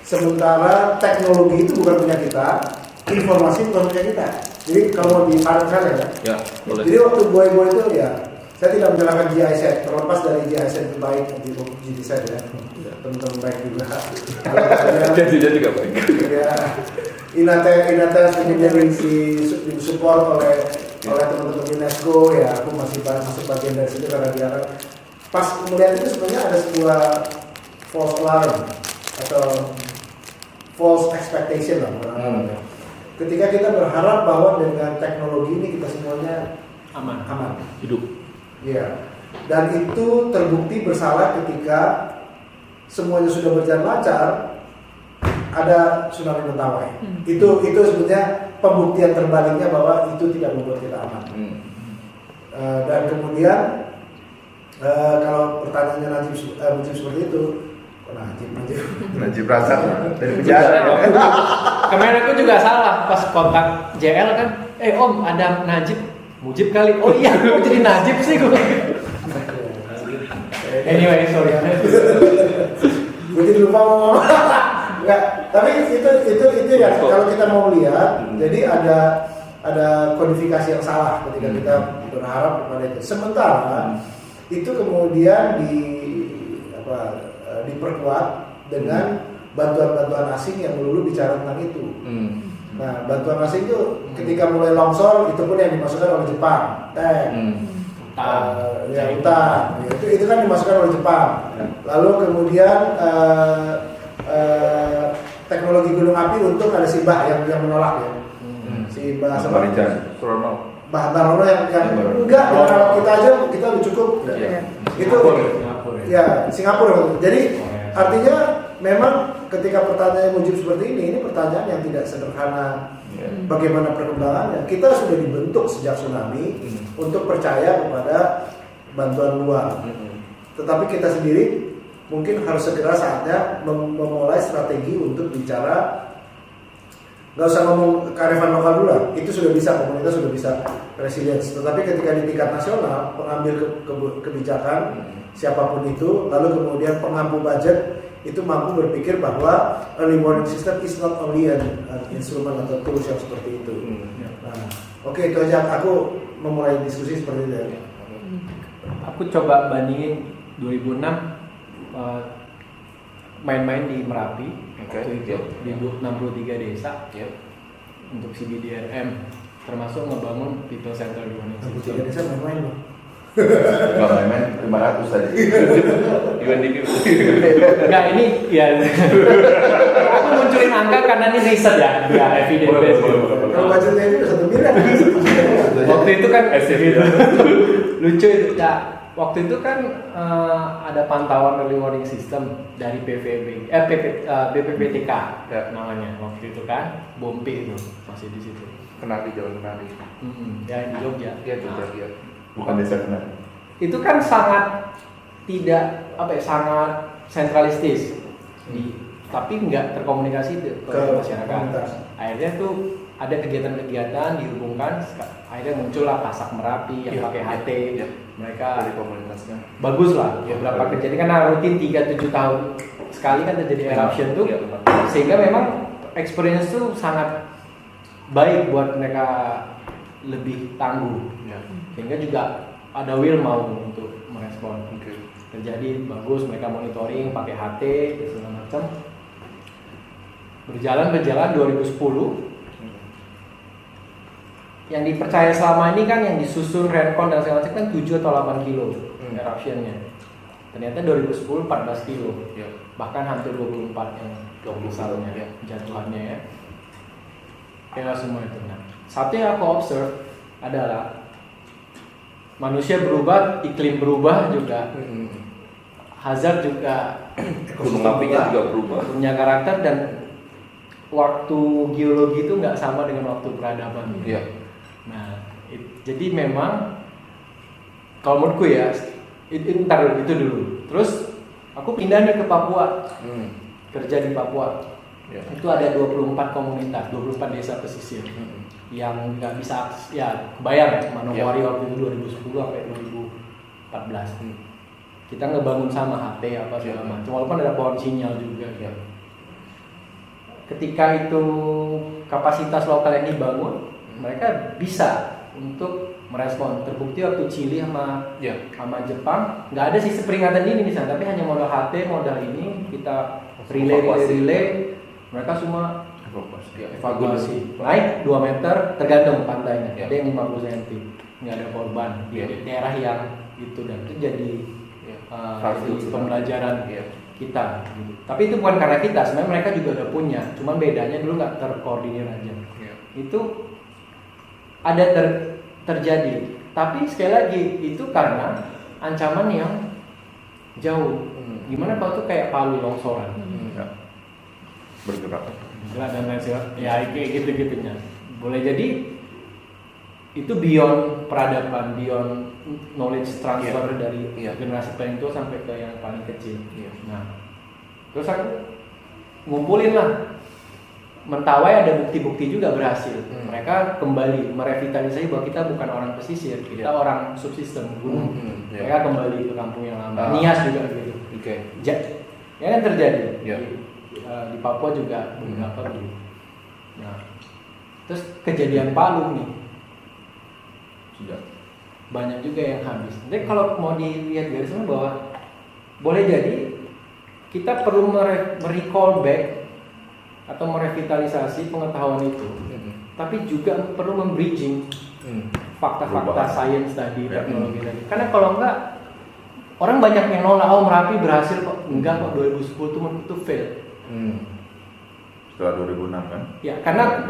Sementara teknologi itu bukan punya kita, informasi bukan punya kita. Jadi kalau disarankan ya, boleh. Jadi waktu buai-buai itu ya saya tidak menyalahkan GIZ, terlepas dari GIZ itu baik di GIZ ya, teman-teman baik juga. Jadi juga baik. Ya, Inates kemudian disupport oleh teman-teman UNESCO ya, aku masih masuk bagian dari situ karena dia pas melihat itu sebenarnya ada sebuah false alarm atau false expectation lah. Ketika kita berharap bahwa dengan teknologi ini kita semuanya aman hidup. Iya. Dan itu terbukti bersalah ketika semuanya sudah berjalan lancar, ada tsunami Mentawai. Itu sebetulnya pembuktian terbaliknya bahwa itu tidak membuat kita aman. Dan kemudian kalau pertanyaannya Najib seperti itu, Najib Razak dari penjara. Kemarin aku juga salah pas kontak JL kan, Om ada Najib, Mujib kali. Oh iya, kok jadi Najib sih gue. Anyway, sorry. Gue jadi lupa mau ngomong. Enggak, tapi itu ya kalau kita mau lihat, jadi ada kodifikasi yang salah ketika kita berharap kepada itu. Sementara itu kemudian diperkuat dengan bantuan-bantuan asing yang melulu bicara tentang itu. Nah, bantuan asing itu ketika mulai longsor itu pun yang dimasukkan oleh Jepang, utang, itu kan dimasukkan oleh Jepang. Lalu kemudian teknologi gunung api untuk ada si Bah yang menolak ya, si Bah Barono yang enggak, kalau kita aja kita udah cukup. Itu ya Singapura. Jadi artinya memang ketika pertanyaan Mujib seperti ini pertanyaan yang tidak sederhana. Bagaimana perkembangannya? Kita sudah dibentuk sejak tsunami untuk percaya kepada bantuan luar. Tetapi kita sendiri mungkin harus segera saatnya memulai strategi untuk bicara. Nggak usah ngomong kearifan lokal dulu lah, itu sudah bisa, komunitas sudah bisa resilience. Tetapi ketika di tingkat nasional, pengambil kebijakan siapapun itu, lalu kemudian pengampu budget itu mampu berpikir bahwa early warning system is not only an instrument atau tools yang seperti itu. Nah, oke, itu aja. Aku memulai diskusi seperti itu ya. Aku coba bandingin 2006 main-main di Merapi, di 63 desa untuk CBDRM, termasuk ngebangun people center di Warning System. 63 desa main-main loh. Enggak main-main 500 tadi. UNDP. Enggak, ini ya aku munculin angka karena ini riset ya, biar evidence based. Kalau budgetnya itu udah 1 miliar. Waktu itu kan lucu itu ya. Waktu itu kan ada pantauan early warning system dari BPPTK namanya waktu itu kan, Bompi itu masih di situ. Kenari, Jalan Kenari. Ya di Jogja. Iya, Jogja. Bukan desa Kenari. Itu kan sangat tidak sangat sentralistis, tapi nggak terkomunikasi ke masyarakat. Akhirnya tuh ada kegiatan-kegiatan dihubungkan, akhirnya muncullah Pasak Merapi yang pakai HT. Mereka dari komunitasnya bagus lah beberapa kejadian karena rutin 3-7 tahun sekali kan terjadi eruption tuh, sehingga memang experience tuh sangat baik buat mereka, lebih tangguh, sehingga juga ada will mau untuk merespon. Terjadi bagus, mereka monitoring pakai HT segala macam. Berjalan 2010 yang dipercaya selama ini kan yang disusun Rencon dan segala macam kan 7 atau 8 kilo eruptionnya. Ternyata 2010 14 kilo, bahkan hampir 24 yang misalnya jatuhannya ya. Kayak semua itu. Nah, satu yang aku observe adalah manusia berubah, iklim berubah juga, hazard juga, gunung apinya juga berubah, punya karakter, dan waktu geologi itu nggak sama dengan waktu peradaban. Nah, jadi memang kalau menurutku ya, itu dulu. Terus aku pindah nih ke Papua, kerja di Papua. Itu ada 24 komunitas, 24 desa pesisir yang nggak bisa, ya kebayang ya, Manokwari waktu itu 2010 sampai 2014. Kita ngebangun sama HT apa segala macam, walaupun ada pohon sinyal juga. Ketika itu kapasitas lokal yang dibangun, mereka bisa untuk merespon. Terbukti waktu Chili sama Jepang nggak ada sistem peringatan dini di sana, tapi hanya modal HT, modal ini kita relay, mereka semua evakuasi. Naik 2 meter tergantung pantainya, ada yang 50 cm, nggak ada korban di daerah yang itu, dan itu jadi pembelajaran kita. Tapi itu bukan karena kita, sebenarnya mereka juga udah punya, cuma bedanya dulu nggak terkoordinir aja. Itu ada terjadi, tapi sekali lagi itu karena ancaman yang jauh. Gimana kalau tuh kayak Palu longsoran, bergerak dan lain sebagainya, ya kayak gitu-gitunya. Boleh jadi itu beyond peradaban, beyond knowledge transfer dari generasi paling tua sampai ke yang paling kecil. Nah, terus aku ngumpulin lah. Mentawai ada bukti-bukti juga berhasil. Mereka kembali merevitalisasi bahwa kita bukan orang pesisir, kita orang subsistem gunung. Mereka kembali ke kampung yang lama. Nias juga gitu. Ya kan terjadi. Ya. Di Papua juga beberapa begitu. Nah, terus kejadian Palu nih. Sudah. Banyak juga yang habis. Jadi kalau mau dilihat garisnya bahwa boleh jadi kita perlu merecall back atau merevitalisasi pengetahuan itu, tapi juga perlu membridging fakta-fakta sains tadi, teknologi tadi. Karena kalau enggak, orang banyak yang nolak, Merapi berhasil kok, enggak kok 2010 itu fail. Setelah 2006 kan? Ya, karena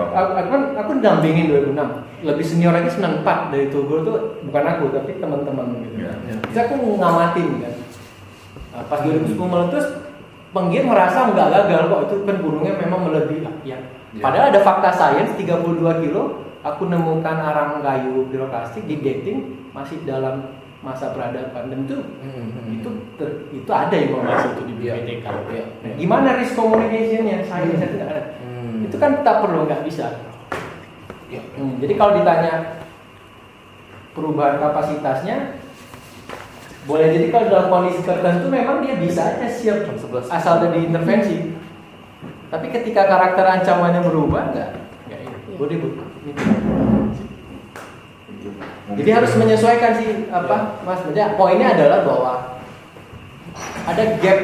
aku dampingin 2006. Lebih senior lagi 94 dari Tugul tuh bukan aku tapi teman-teman gitu. Jadi aku ngamatin kan. Nah, pas 2010 meletus, Penggiat merasa nggak gagal kok, itu kan gunungnya memang melebihi lah. Ya. Padahal ada fakta sains 32 kilo, aku nemukan arang kayu piroklastik di dating masih dalam masa peradaban dan itu ada informasi itu di BPTK. Gimana risk communication-nya? Saya tidak ada. Itu kan tak perlu, nggak bisa. Jadi kalau ditanya perubahan kapasitasnya, boleh jadi kalau dalam kondisi tertentu memang dia bisa aja siap asal ada diintervensi. Tapi ketika karakter ancamannya berubah enggak boleh. Jadi harus menyesuaikan sih Mas. Poinnya adalah bahwa ada gap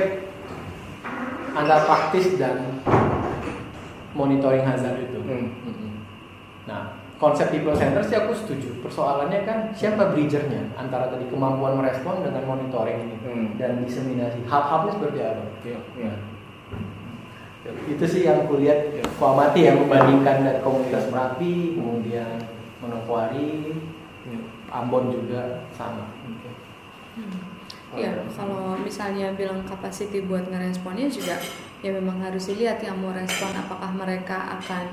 antara praktis dan monitoring hazard itu. Nah, konsep people center sih aku setuju. Persoalannya kan siapa bridgernya antara tadi kemampuan merespon dengan monitoring ini dan diseminasi. Hub-hubnya seperti apa? Itu sih yang aku lihat, aku amati yang membandingkan dari komunitas Merapi, kemudian Manokwari, Ambon juga sama. Ya, kalau misalnya bilang capacity buat ngeresponnya juga ya memang harus dilihat yang mau respon apakah mereka akan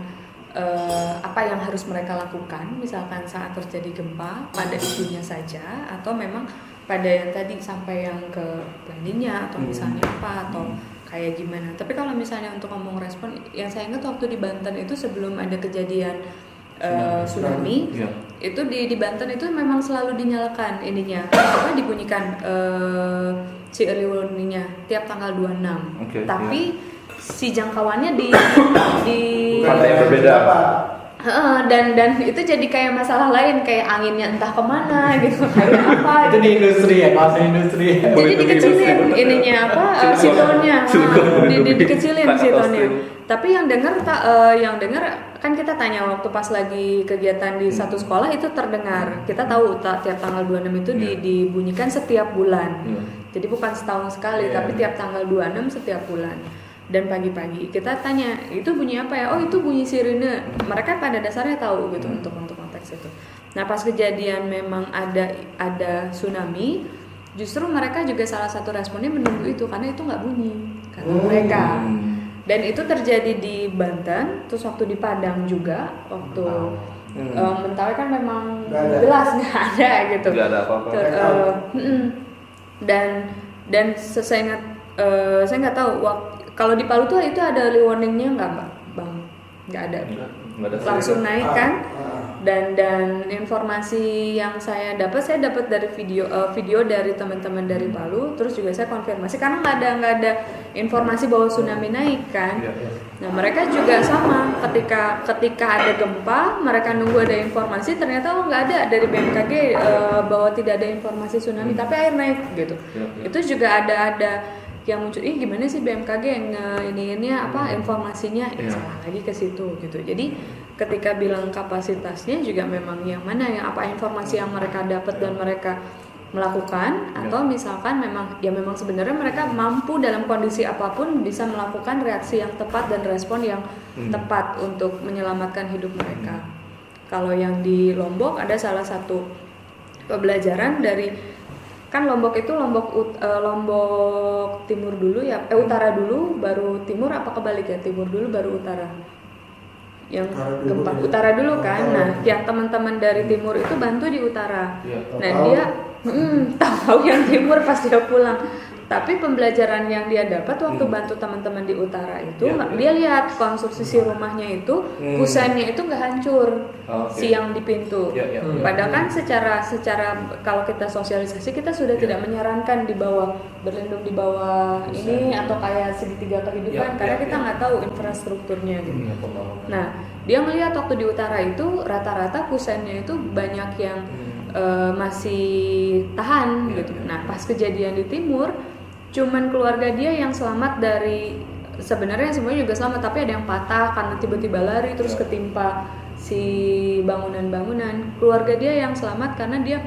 apa yang harus mereka lakukan, misalkan saat terjadi gempa pada isunya saja, atau memang pada yang tadi sampai yang ke planningnya atau misalnya apa atau kayak gimana. Tapi kalau misalnya untuk ngomong respon, yang saya ingat waktu di Banten itu sebelum ada kejadian tsunami, itu di Banten itu memang selalu dinyalakan ininya, dibunyikan si early warning-nya tiap tanggal 26. Tapi si jangkauannya di yang berbeda. Dan itu jadi kayak masalah lain, kayak anginnya entah kemana gitu, kayak apa Itu di industri ya, kawasan industri. jadi dikecilin ininya sitonnya, dikecilin sitonnya. Tapi yang dengar kan kita tanya waktu pas lagi kegiatan di satu sekolah itu terdengar. Kita tahu tiap tanggal 26 itu dibunyikan setiap bulan. Jadi bukan setahun sekali, tapi tiap tanggal 26 setiap bulan. Dan pagi-pagi kita tanya, itu bunyi apa ya? Oh, itu bunyi sirine. Mereka pada dasarnya tahu gitu untuk konteks itu. Nah, pas kejadian memang ada tsunami, justru mereka juga salah satu responnya menunggu itu karena itu nggak bunyi kata mereka. Dan itu terjadi di Banten, terus waktu di Padang juga, waktu Mentawai kan memang jelas nggak ada gitu. Nggak ada apa-apa. Dan saya nggak tahu kalau di Palu tuh itu ada early warningnya nggak Bang? Nggak ada. Langsung naik kan? Dan informasi yang saya dapat dari video dari teman-teman dari Palu, terus juga saya konfirmasi karena nggak ada informasi bahwa tsunami naik kan. Nah, mereka juga sama, ketika ada gempa mereka nunggu ada informasi, ternyata nggak ada dari BMKG bahwa tidak ada informasi tsunami, tapi air naik gitu. Itu juga ada yang muncul, gimana sih BMKG yang informasinya salah lagi ke situ gitu. Jadi ketika bilang kapasitasnya juga memang yang mana yang apa informasi yang mereka dapat dan mereka melakukan, atau misalkan memang sebenarnya mereka mampu dalam kondisi apapun bisa melakukan reaksi yang tepat dan respon yang tepat untuk menyelamatkan hidup mereka. Kalau yang di Lombok ada salah satu pembelajaran dari kan Lombok itu Lombok timur dulu ya, utara dulu baru timur, apa kebalik ya, timur dulu baru utara, yang gempa utara dulu kan. Nah, yang teman-teman dari timur itu bantu di utara. Nah, dia tahu yang timur pas dia pulang Tapi pembelajaran yang dia dapat waktu bantu teman-teman di utara itu, dia lihat konstruksi si rumahnya itu, kusennya itu nggak hancur, si yang di pintu. Padahal kan secara kalau kita sosialisasi kita sudah tidak menyarankan di bawah berlindung di bawah ini atau kayak segitiga kehidupan karena kita nggak tahu infrastrukturnya gitu. Nah, dia melihat waktu di utara itu rata-rata kusennya itu banyak yang masih tahan gitu. Nah, pas kejadian di timur, cuman keluarga dia yang selamat dari, sebenarnya semuanya juga selamat tapi ada yang patah karena tiba-tiba lari terus ketimpa si bangunan-bangunan. Keluarga dia yang selamat karena dia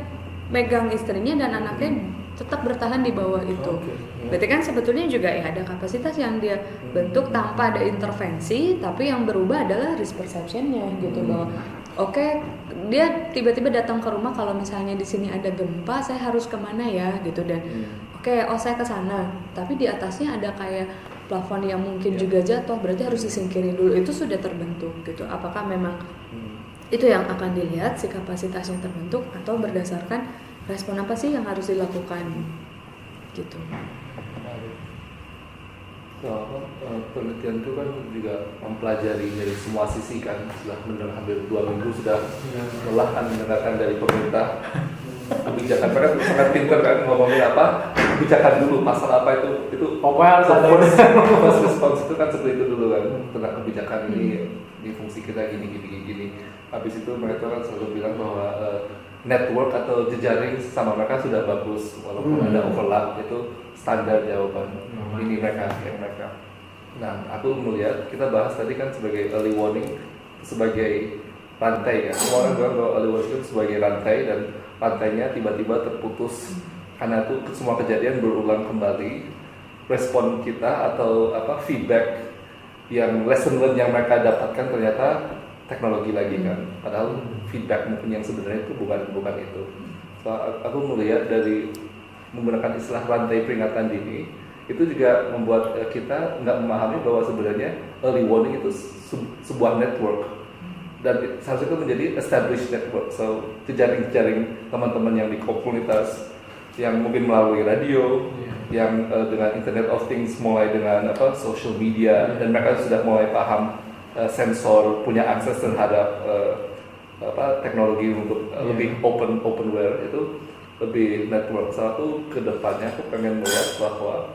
megang istrinya dan anaknya tetap bertahan di bawah itu. Berarti kan sebetulnya juga ya ada kapasitas yang dia bentuk tanpa ada intervensi, tapi yang berubah adalah risk perception-nya gitu bahwa dia tiba-tiba datang ke rumah kalau misalnya di sini ada gempa saya harus kemana ya gitu dan saya ke sana, tapi di atasnya ada kayak plafon yang mungkin juga jatuh, berarti harus disingkirin dulu. Itu sudah terbentuk gitu. Apakah memang itu yang akan dilihat si kapasitas yang terbentuk atau berdasarkan respon apa sih yang harus dilakukan gitu. Penelitian itu kan juga mempelajari dari semua sisi kan, sudah mendengar hampir 2 minggu sudah melahkan mendengarkan dari pemerintah kebijakan. Mereka sangat pintar kan ngomongin apa kebijakan dulu, pasal apa itu harus ada first response itu kan seperti itu dulu kan, tentang kebijakan ini fungsi kita gini. Habis itu mereka kan selalu bilang bahwa network atau jejaring sama mereka sudah bagus walaupun ada overlap, itu standar jawaban ini mereka. Nah, aku melihat kita bahas tadi kan sebagai early warning, sebagai rantai ya. Semua orang bilang bahwa early warning itu sebagai rantai dan rantainya tiba-tiba terputus karena itu semua kejadian berulang kembali. Respon kita atau feedback yang lesson learned yang mereka dapatkan ternyata teknologi lagi kan. Padahal feedback mungkin yang sebenarnya itu bukan itu. So, aku melihat dari menggunakan istilah rantai peringatan dini itu juga membuat kita nggak memahami bahwa sebenarnya early warning itu sebuah network dan seharusnya itu menjadi established network. So jejaring teman-teman yang di komunitas yang mungkin melalui radio, yang dengan Internet of Things, mulai dengan social media, dan mereka sudah mulai paham sensor, punya akses terhadap teknologi untuk lebih openware, itu lebih network. Satu kedepannya aku pengen melihat bahwa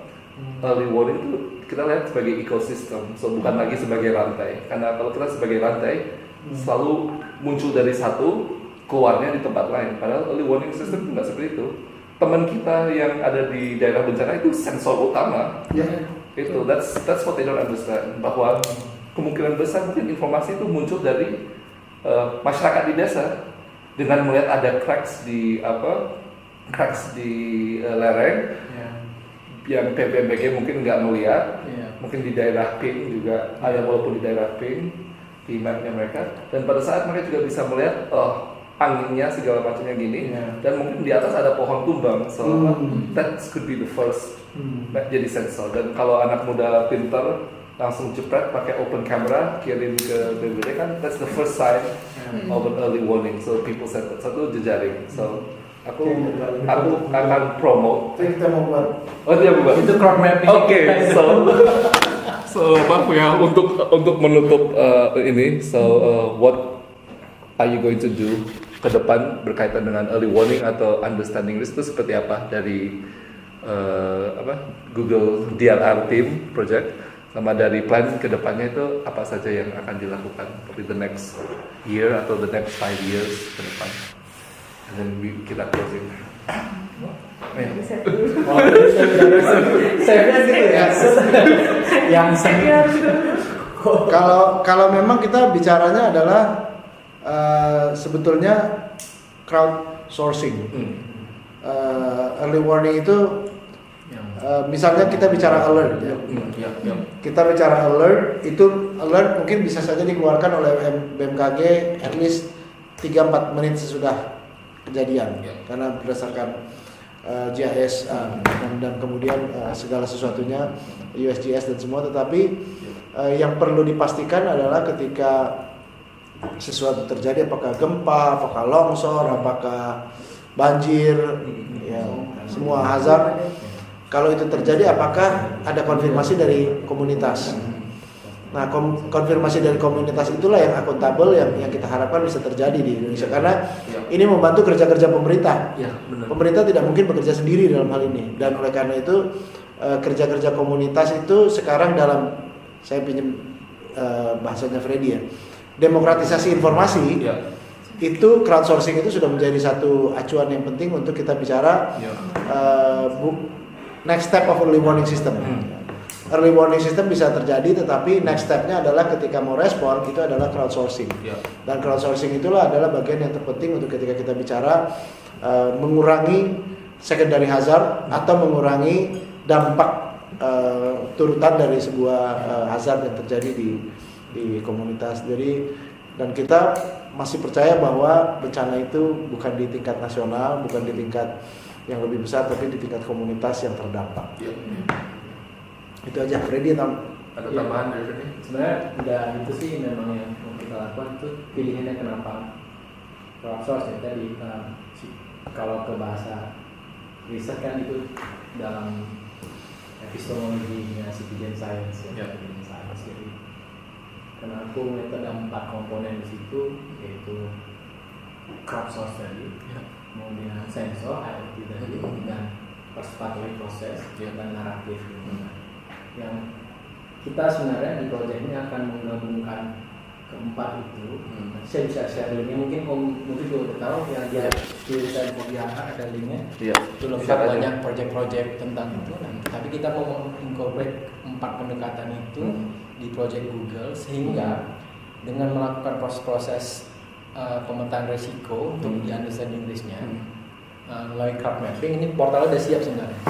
early warning itu kita lihat sebagai ekosistem, so bukan lagi sebagai rantai. Karena kalau kita sebagai rantai selalu muncul dari satu, keluarnya di tempat lain. Padahal early warning system itu nggak seperti itu. Teman kita yang ada di daerah bencana itu sensor utama. Itu that's what they don't understand. Bahwa kemungkinan besar mungkin informasi itu muncul dari masyarakat di desa dengan melihat ada cracks di lereng yang PBMBG mungkin nggak melihat, mungkin di daerah pink juga ada, walaupun di daerah pink di mapnya mereka, dan pada saat mereka juga bisa melihat anginnya segala macamnya gini, dan mungkin di atas ada pohon tumbang, so that could be the first jadi sensor. Dan kalau anak muda pintar langsung jepret pakai open camera kirim ke BBD kan, that's the first sign of an early warning. So people said satu jejaring. So aku akan promote. Kita mau buat. Dia buat. Itu crowd mapping. Oke, so apa ya untuk menutup ini. So what are you going to do ke depan berkaitan dengan early warning atau understanding risk itu seperti apa dari Google DLR team project, sama dari plan ke depannya itu apa saja yang akan dilakukan for the next year atau the next 5 years ke depan. And then kita closing. Saya gitu ya. Yang Kalau memang kita bicaranya adalah sebetulnya crowdsourcing. Early warning itu misalnya kita bicara alert ya. Kita bicara alert, itu alert mungkin bisa saja dikeluarkan oleh BMKG at least 3-4 menit sesudah kejadian, karena berdasarkan GIS dan kemudian segala sesuatunya USGS dan semua. Tetapi yang perlu dipastikan adalah ketika sesuatu terjadi, apakah gempa, apakah longsor, apakah banjir, ya, semua hazard, Kalau itu terjadi, apakah ada konfirmasi dari komunitas? Nah, konfirmasi dari komunitas itulah yang akuntabel yang kita harapkan bisa terjadi di Indonesia, karena ini membantu kerja-kerja pemerintah. Ya, benar. Pemerintah tidak mungkin bekerja sendiri dalam hal ini, dan oleh karena itu kerja-kerja komunitas itu sekarang dalam, saya pinjam bahasanya Freddy ya, demokratisasi informasi. Ya. Itu crowdsourcing itu sudah menjadi satu acuan yang penting untuk kita bicara next step of early warning system. Early warning system bisa terjadi, tetapi next stepnya adalah ketika mau respon itu adalah crowdsourcing. Dan crowdsourcing itulah adalah bagian yang terpenting untuk ketika kita bicara mengurangi secondary hazard atau mengurangi dampak turutan dari sebuah hazard yang terjadi di komunitas. Jadi, dan kita masih percaya bahwa bencana itu bukan di tingkat nasional, bukan di tingkat yang lebih besar, tapi di tingkat komunitas yang terdampak. Itu aja. Freddy, ada tambahan dari Freddy? Sebenarnya udah itu sih memang yang mau kita lakukan itu pilihannya kenapa crowdsource ya tadi. Kalau ke bahasa riset kan itu dalam epistemologinya citizen science ya. Citizen science. Jadi karena aku melihat ada 4 komponen di situ, yaitu crowdsource tadi, kemudian sensor, IoT tadi, dan participatory process dan naratif. Yang kita sebenarnya di proyek ini akan menggabungkan keempat itu. Saya bisa share linknya, mungkin Om Mutri juga udah tahu yang dia tulisan ada linknya. Itu lengkap banyak proyek-proyek tentang itu. Tapi kita mau incorporate 4 pendekatan itu di proyek Google, sehingga dengan melakukan proses-proses pemetaan risiko untuk di understanding risk-nya melalui crowd mapping, ini portalnya udah siap sebenarnya.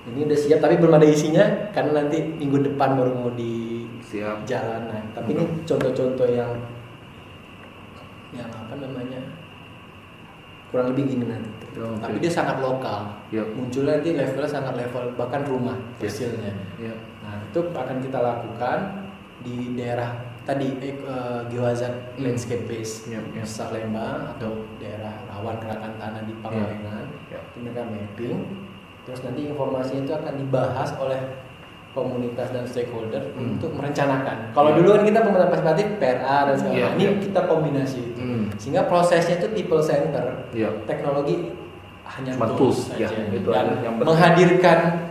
Ini udah siap tapi belum ada isinya karena nanti minggu depan baru mau di jalan. Nah, tapi ini contoh-contoh yang apa namanya kurang lebih gini nanti. Tapi dia sangat lokal. Munculnya nanti levelnya sangat level bahkan rumah hasilnya. Nah, itu akan kita lakukan di daerah tadi geohazard landscape base, misal Lembang atau daerah rawan keratan tanah di Pangalengan. Itu mereka mapping. Terus nanti informasinya itu akan dibahas oleh komunitas dan stakeholder untuk merencanakan. Kalau dulu kan kita pemetaan partisipatif PRA dan segala ini kita kombinasi itu. Sehingga prosesnya itu people center. Teknologi hanya tools saja. Dan yang menghadirkan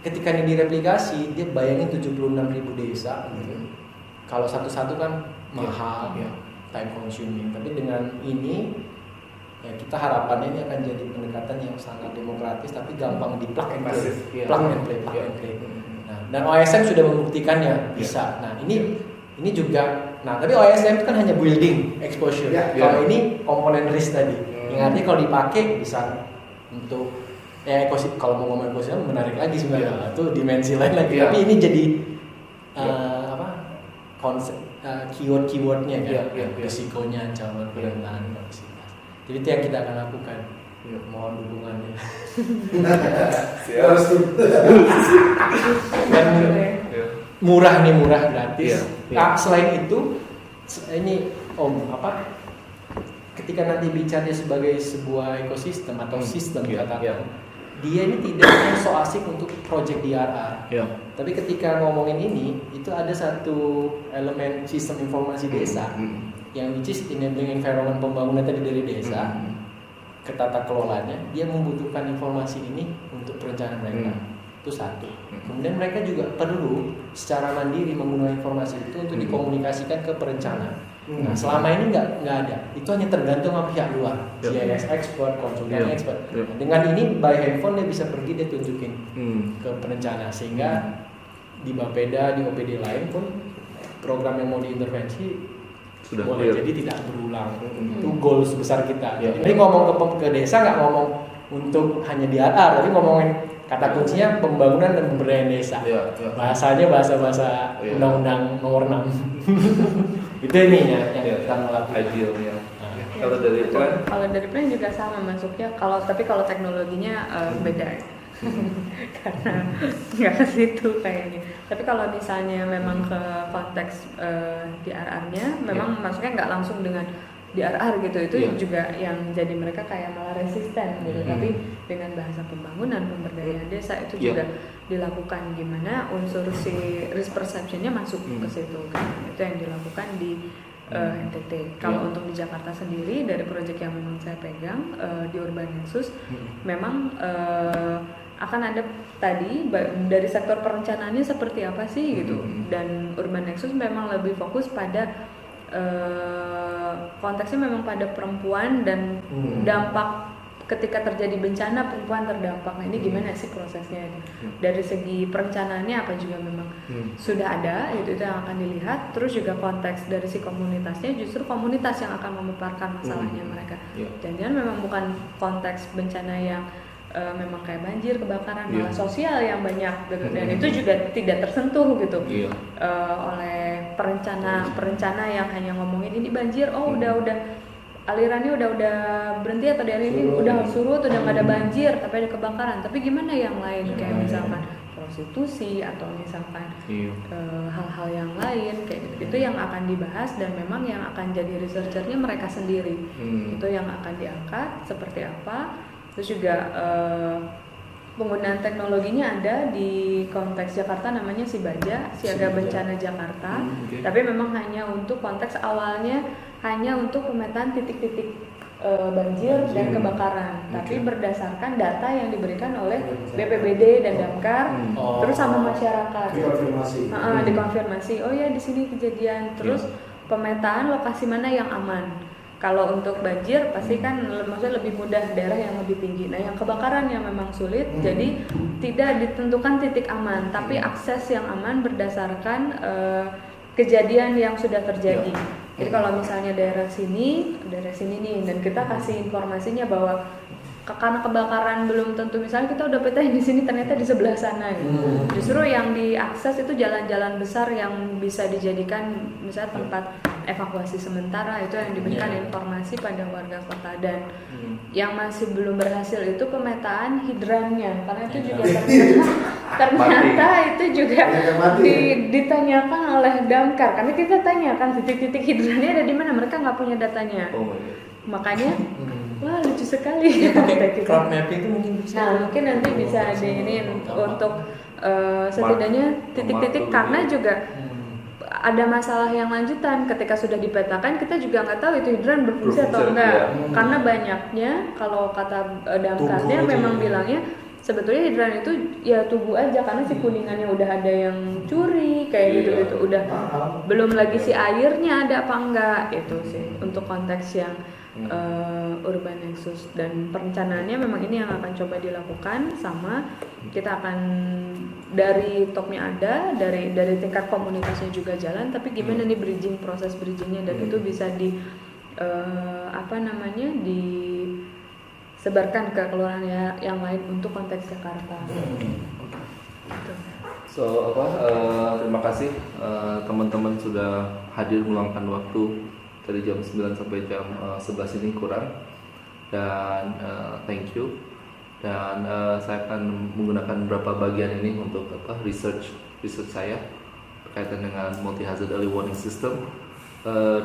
ketika ini direplikasi, dia bayangin 76.000 desa gitu. Kalau satu-satu kan mahal, time consuming. Tapi dengan ini ya kita harapannya ini akan jadi pendekatan yang sangat demokratis tapi gampang di plug and play. Nah, dan OSM sudah membuktikannya bisa. Nah, ini juga. Nah, tapi OSM itu kan hanya building exposure. Kalau ini komponen risk tadi. Yang artinya kalau dipakai bisa untuk ekosistem. Kalau mau ngomong ekosistem menarik lagi sebenarnya. Itu dimensi lain lagi. Tapi ini jadi konsep keyword-keywordnya kan. Risikonya, ancaman, perentangan, jadi itu yang kita akan lakukan. Mohon dukungannya. Dan murah gratis. Selain itu, ini ketika nanti bicaranya sebagai sebuah ekosistem atau sistem katakan, dia ini tidak so asik untuk project DRR. Tapi ketika ngomongin ini, itu ada satu elemen sistem informasi desa. Yang which is enabling environment pembangunan tadi dari desa ke tata kelolanya, dia membutuhkan informasi ini untuk perencanaan mereka. Itu satu. Kemudian mereka juga perlu secara mandiri menggunakan informasi itu untuk dikomunikasikan ke perencana. Nah, selama ini nggak ada. Itu hanya tergantung sama pihak luar, GIS expert, konsultan expert. Nah, dengan ini by handphone dia bisa pergi, dia tunjukin ke perencana, sehingga di Bapeda, di OPD lain pun program yang mau diintervensi sudah boleh jadi tidak berulang. Itu goals besar kita. Jadi ngomong ke desa nggak ngomong untuk hanya DRR, tapi ngomongin kata kuncinya pembangunan dan pemberdayaan desa. Bahasanya bahasa undang-undang nomor 6. Itu ininya yang kita melakukan. Idealnya. Kalau dari plan juga sama masuknya. Kalau teknologinya beda. Karena nggak ke situ kayaknya. Tapi kalau misalnya memang ke konteks DRR-nya, memang masuknya nggak langsung dengan RR gitu, itu Iya. juga yang jadi mereka kayak malah resisten gitu. Tapi dengan bahasa pembangunan pemberdayaan desa itu Iya. juga dilakukan, gimana unsur si risk perception-nya masuk ke situ kan. Itu yang dilakukan di NTT. Kalau Iya. untuk di Jakarta sendiri dari proyek yang memang saya pegang di Urban Nexus, memang akan ada tadi dari sektor perencanaannya seperti apa sih gitu. Dan Urban Nexus memang lebih fokus pada konteksnya memang pada perempuan dan dampak ketika terjadi bencana perempuan terdampak. Nah ini gimana sih prosesnya ini? Dari segi perencanaannya apa juga memang sudah ada, itu yang akan dilihat. Terus juga konteks dari si komunitasnya, justru komunitas yang akan memaparkan masalahnya mereka. Jangan-jangan memang bukan konteks bencana yang memang kayak banjir, kebakaran, malah sosial yang banyak gitu. Dan itu juga tidak tersentuh gitu oleh perencana yang hanya ngomongin ini banjir, udah alirannya udah berhenti atau dari ini udah surut, udah nggak ada banjir tapi ada kebakaran. Tapi gimana yang lain kayak misalkan prostitusi atau misalkan hal-hal yang lain kayak gitu, itu yang akan dibahas dan memang yang akan jadi researchernya mereka sendiri. Itu yang akan diangkat seperti apa. Terus juga penggunaan teknologinya ada di konteks Jakarta, namanya Sibaja, Siaga Bencana Jakarta. Tapi memang hanya untuk konteks awalnya hanya untuk pemetaan titik-titik banjir dan kebakaran. Tapi berdasarkan data yang diberikan oleh BPBD dan Damkar, terus sama masyarakat. Dikonfirmasi. Oh ya di sini kejadian. Terus pemetaan lokasi mana yang aman. Kalau untuk banjir pasti kan maksudnya lebih mudah, daerah yang lebih tinggi. Nah yang kebakaran yang memang sulit, jadi tidak ditentukan titik aman, tapi akses yang aman berdasarkan kejadian yang sudah terjadi. Jadi kalau misalnya daerah sini nih, dan kita kasih informasinya bahwa karena kebakaran belum tentu, misalnya kita udah petain di sini ternyata di sebelah sana gitu. Justru yang diakses itu jalan-jalan besar yang bisa dijadikan misalnya tempat evakuasi sementara, itu yang diberikan informasi pada warga kota. Dan yang masih belum berhasil itu pemetaan hidrannya, karena itu juga ternyata itu juga ditanyakan oleh Damkar, karena kita tanyakan titik-titik hidrannya ada di mana, mereka nggak punya datanya. Makanya wah lucu sekali. Crowd mapping itu mungkin bisa. Nah mungkin nanti bisa diinin untuk setidaknya titik-titik, karena juga ada masalah yang lanjutan ketika sudah dipetakan, kita juga nggak tahu itu hidran berfungsi atau enggak. Karena banyaknya, kalau kata Damkarnya memang bilangnya sebetulnya hidran itu ya tunggu aja, karena si kuningannya udah ada yang curi kayak gitu, udah belum lagi si airnya ada apa enggak, itu sih untuk konteks yang Urban Nexus. Dan perencanaannya memang ini yang akan coba dilakukan, sama kita akan dari topnya ada, dari tingkat komunitasnya juga jalan, tapi gimana nih proses bridgingnya, dan itu bisa disebarkan ke kelurahan yang lain untuk konteks Jakarta. Gitu. So terima kasih teman-teman sudah hadir meluangkan waktu dari jam 9 sampai jam 11 ini kurang, dan thank you. Dan saya akan menggunakan beberapa bagian ini untuk research saya berkaitan dengan multi hazard early warning system.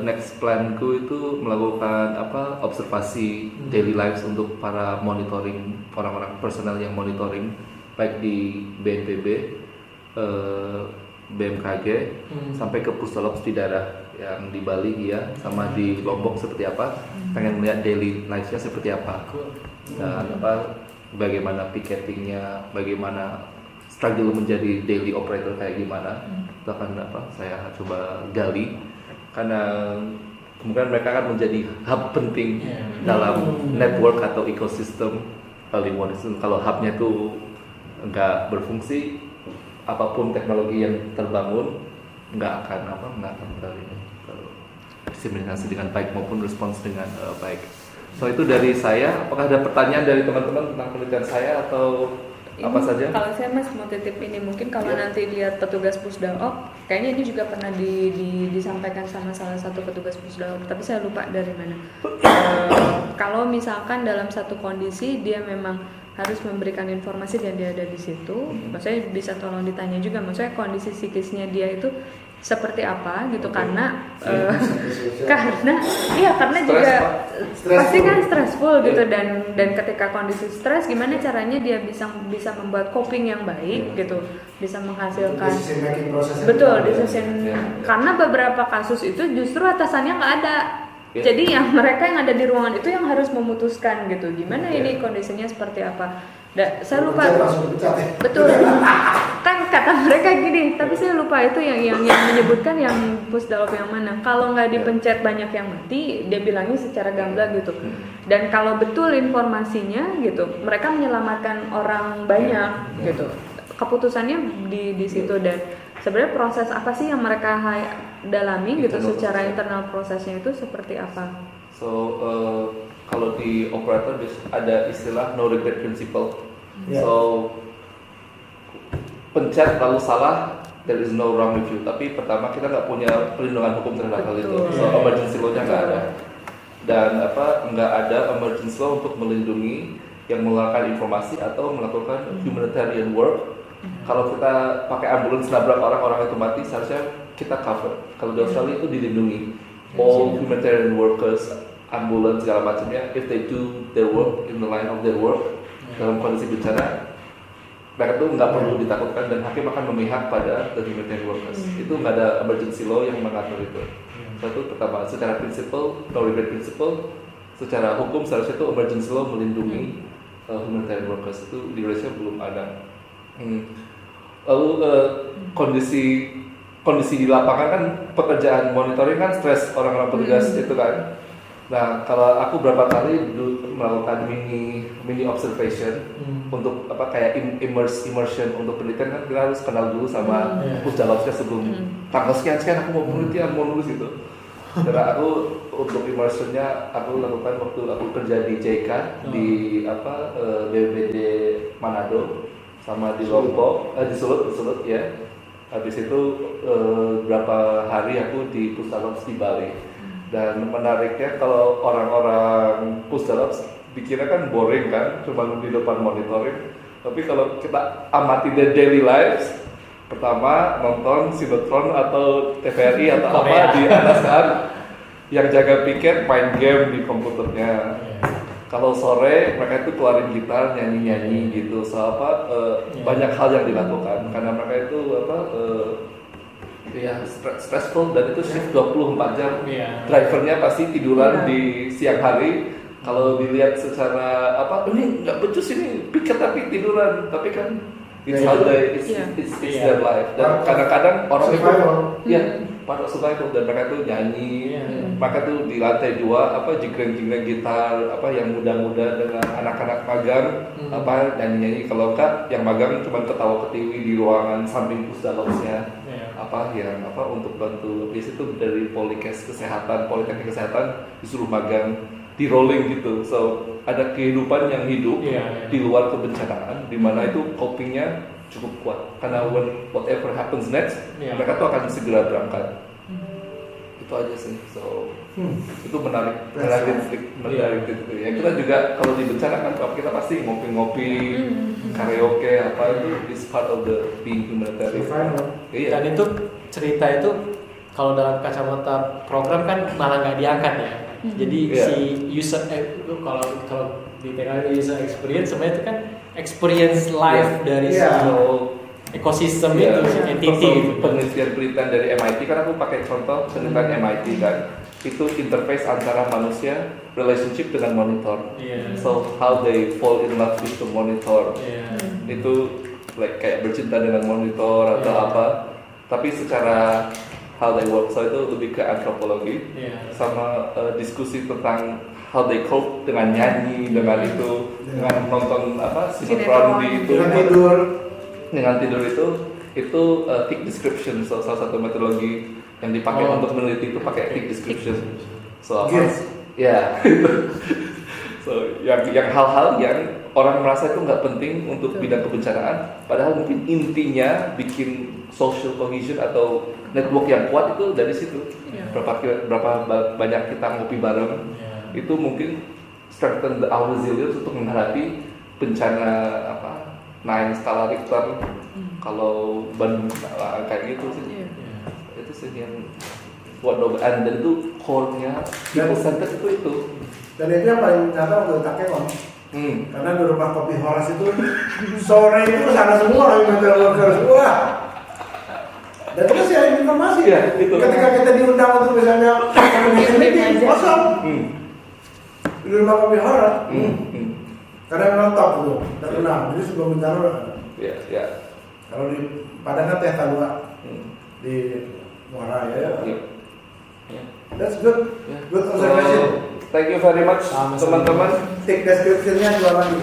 Next planku itu melakukan observasi daily lives untuk para monitoring, orang-orang personal yang monitoring baik di BNPB, BMKG sampai ke Pusdalops di daerah yang di Bali sama di Lombok seperti apa. Pengen melihat daily life-nya seperti apa, dan bagaimana picketingnya, bagaimana struggle menjadi daily operator kayak gimana. Itu akan saya coba gali, karena kemungkinan mereka akan menjadi hub penting dalam network atau ekosistem early warning system. Kalau hubnya itu nggak berfungsi, apapun teknologi yang terbangun nggak akan diseminasi dengan baik maupun respons dengan baik. So itu dari saya. Apakah ada pertanyaan dari teman-teman tentang penelitian saya atau apa saja? Kalau saya mau titip ini, mungkin kalau nanti lihat petugas Pusdalop, kayaknya ini juga pernah disampaikan sama salah satu petugas Pusdalop, tapi saya lupa dari mana. Kalau misalkan dalam satu kondisi dia memang harus memberikan informasi dan dia ada di situ, maksudnya bisa tolong ditanya juga, maksudnya kondisi psikisnya dia itu seperti apa gitu, Oke. karena Psikosoial. karena Stres, juga Pak. pasti kan stressful gitu, Iya. dan ketika kondisi stres gimana caranya dia bisa membuat coping yang baik gitu, bisa menghasilkan Decision making prosesnya. betul juga. decision. Iya. Karena beberapa kasus itu justru atasannya nggak ada. Iya. Jadi yang mereka yang ada di ruangan itu yang harus memutuskan gitu, gimana Iya. ini kondisinya seperti apa. Saya lupa. Pecat langsung dipecat ya. Betul. Kan kata mereka gini, tapi saya lupa itu yang menyebutkan yang pusdalop yang mana. Kalau nggak dipencet banyak yang mati, dia bilangnya secara gamblang gitu. Dan kalau betul informasinya gitu, mereka menyelamatkan orang banyak gitu. Keputusannya di situ, dan sebenarnya proses apa sih yang mereka dalami gitu, Internal secara process. internal prosesnya itu seperti apa? So kalau di operator ada istilah no regret principle. Ya. So pencet lalu salah, there is no wrong with you. Tapi pertama kita nggak punya perlindungan hukum terhadap hal itu. Betul. So emergency law-nya nggak Betul. ada. Dan nggak ada emergency law untuk melindungi yang mengeluarkan informasi atau melakukan humanitarian work. Kalau kita pakai ambulans nabrak orang itu mati, seharusnya kita cover. Kalau di Australia itu dilindungi. All humanitarian workers, ambulans segala macamnya, if they do their work in the line of their work dalam kondisi bencana, mereka tuh nggak perlu ditakutkan, dan hakim akan memihak pada the humanitarian workers. Itu nggak ada emergency law yang mengatur itu. Satu pertama, secara prinsipal, no regret principle, secara hukum seharusnya itu emergency law melindungi humanitarian workers, itu di Indonesia belum ada. Lalu kondisi di lapangan kan, pekerjaan monitoring kan stres orang-orang petugas itu kan. Nah, kalau aku berapa kali melakukan mini observation untuk kayak immersion untuk penelitian, kan kita harus kenal dulu sama pusdalopsnya sebelum tanggal sekian aku mau penelitian, mau nulis itu. Karena aku untuk immersionnya aku lakukan waktu aku kerja di JK di BPD Manado sama di Lombok, di Sulut ya. Habis itu berapa hari aku di Pusdalops di Bali. Dan menariknya kalau orang-orang Pusdalops pikirnya kan boring kan, cuma di depan monitoring. Tapi kalau kita amati their daily lives, pertama nonton sinetron atau TVRI atau apa di atas kan, yang jaga piket main game di komputernya. Kalau sore mereka itu keluarin gitar, nyanyi-nyanyi gitu. So banyak hal yang dilakukan karena mereka itu stressful, dan itu shift 24 jam. Drivernya pasti tiduran di siang hari. Kalau dilihat secara ini nggak becus ini piket tapi tiduran, tapi kan it's how they it's their life. Dan kadang-kadang orang itu pada survival, dan mereka tuh nyanyi, mereka tuh di lantai 2 jigreng-jigreng gitar yang muda-muda dengan anak-anak magang nyanyi-nyanyi. Kalau enggak yang magang cuma ketawa-ketiwi di ruangan samping pusdalopsnya yang untuk bantu. Biasanya itu dari politeknik kesehatan disuruh magang di rolling gitu. So ada kehidupan yang hidup di luar kebencanaan, di mana itu copingnya cukup kuat, karena whatever happens next, mereka tuh akan segera berangkat. Itu aja sih. So itu menarik gitu ya. Kita juga kalau di bencana kan kita pasti ngopi-ngopi, karaoke itu is part of the being humanitarian. Dan itu cerita itu kalau dalam kacamata program kan malah nggak diangkat ya. Jadi si user kalau di teknologi user experience sebenarnya itu kan experience live dari si ekosistem itu, si entity gitu. Penelitian dari MIT kan aku pakai contoh penelitian MIT kan. Itu interface antara manusia, relationship dengan monitor. So how they fall in love with the monitor. Itu kayak bercinta dengan monitor atau apa. Tapi secara how they work, so itu lebih ke antropologi. Sama diskusi tentang how they cope dengan nyanyi, dengan itu, dengan nonton sinetron di itu, dengan tidur itu thick description. So salah satu metodologi yang dipakai untuk meneliti itu pakai thick description. So so yang hal-hal yang orang merasa itu nggak penting untuk bidang kebencanaan, padahal mungkin intinya bikin social cohesion atau network yang kuat itu dari situ. Berapa banyak kita ngopi bareng, itu mungkin strengthen our resilience untuk menghadapi bencana 9 skala Richter. Kalau Bandung kayak gitu sih. Itu itu sih yang buat dan itu core-nya people centered itu. Dan itu yang paling nyata waktu tak kemon. Karena di rumah kopi Horas itu sore itu kesana semua orang yang workers. Wah. Dan itu sih ada informasi. Ya, gitu. Ketika kita diundang untuk misalnya meeting kosong di rumah kopi Horas. Karena memang top tuh, terkenal. Jadi sebelum bencana. Ya. Kalau di Padang kan teh talua di Muara ya. That's good. Good observation. Thank you very much teman-teman. Take description-nya jual lagi.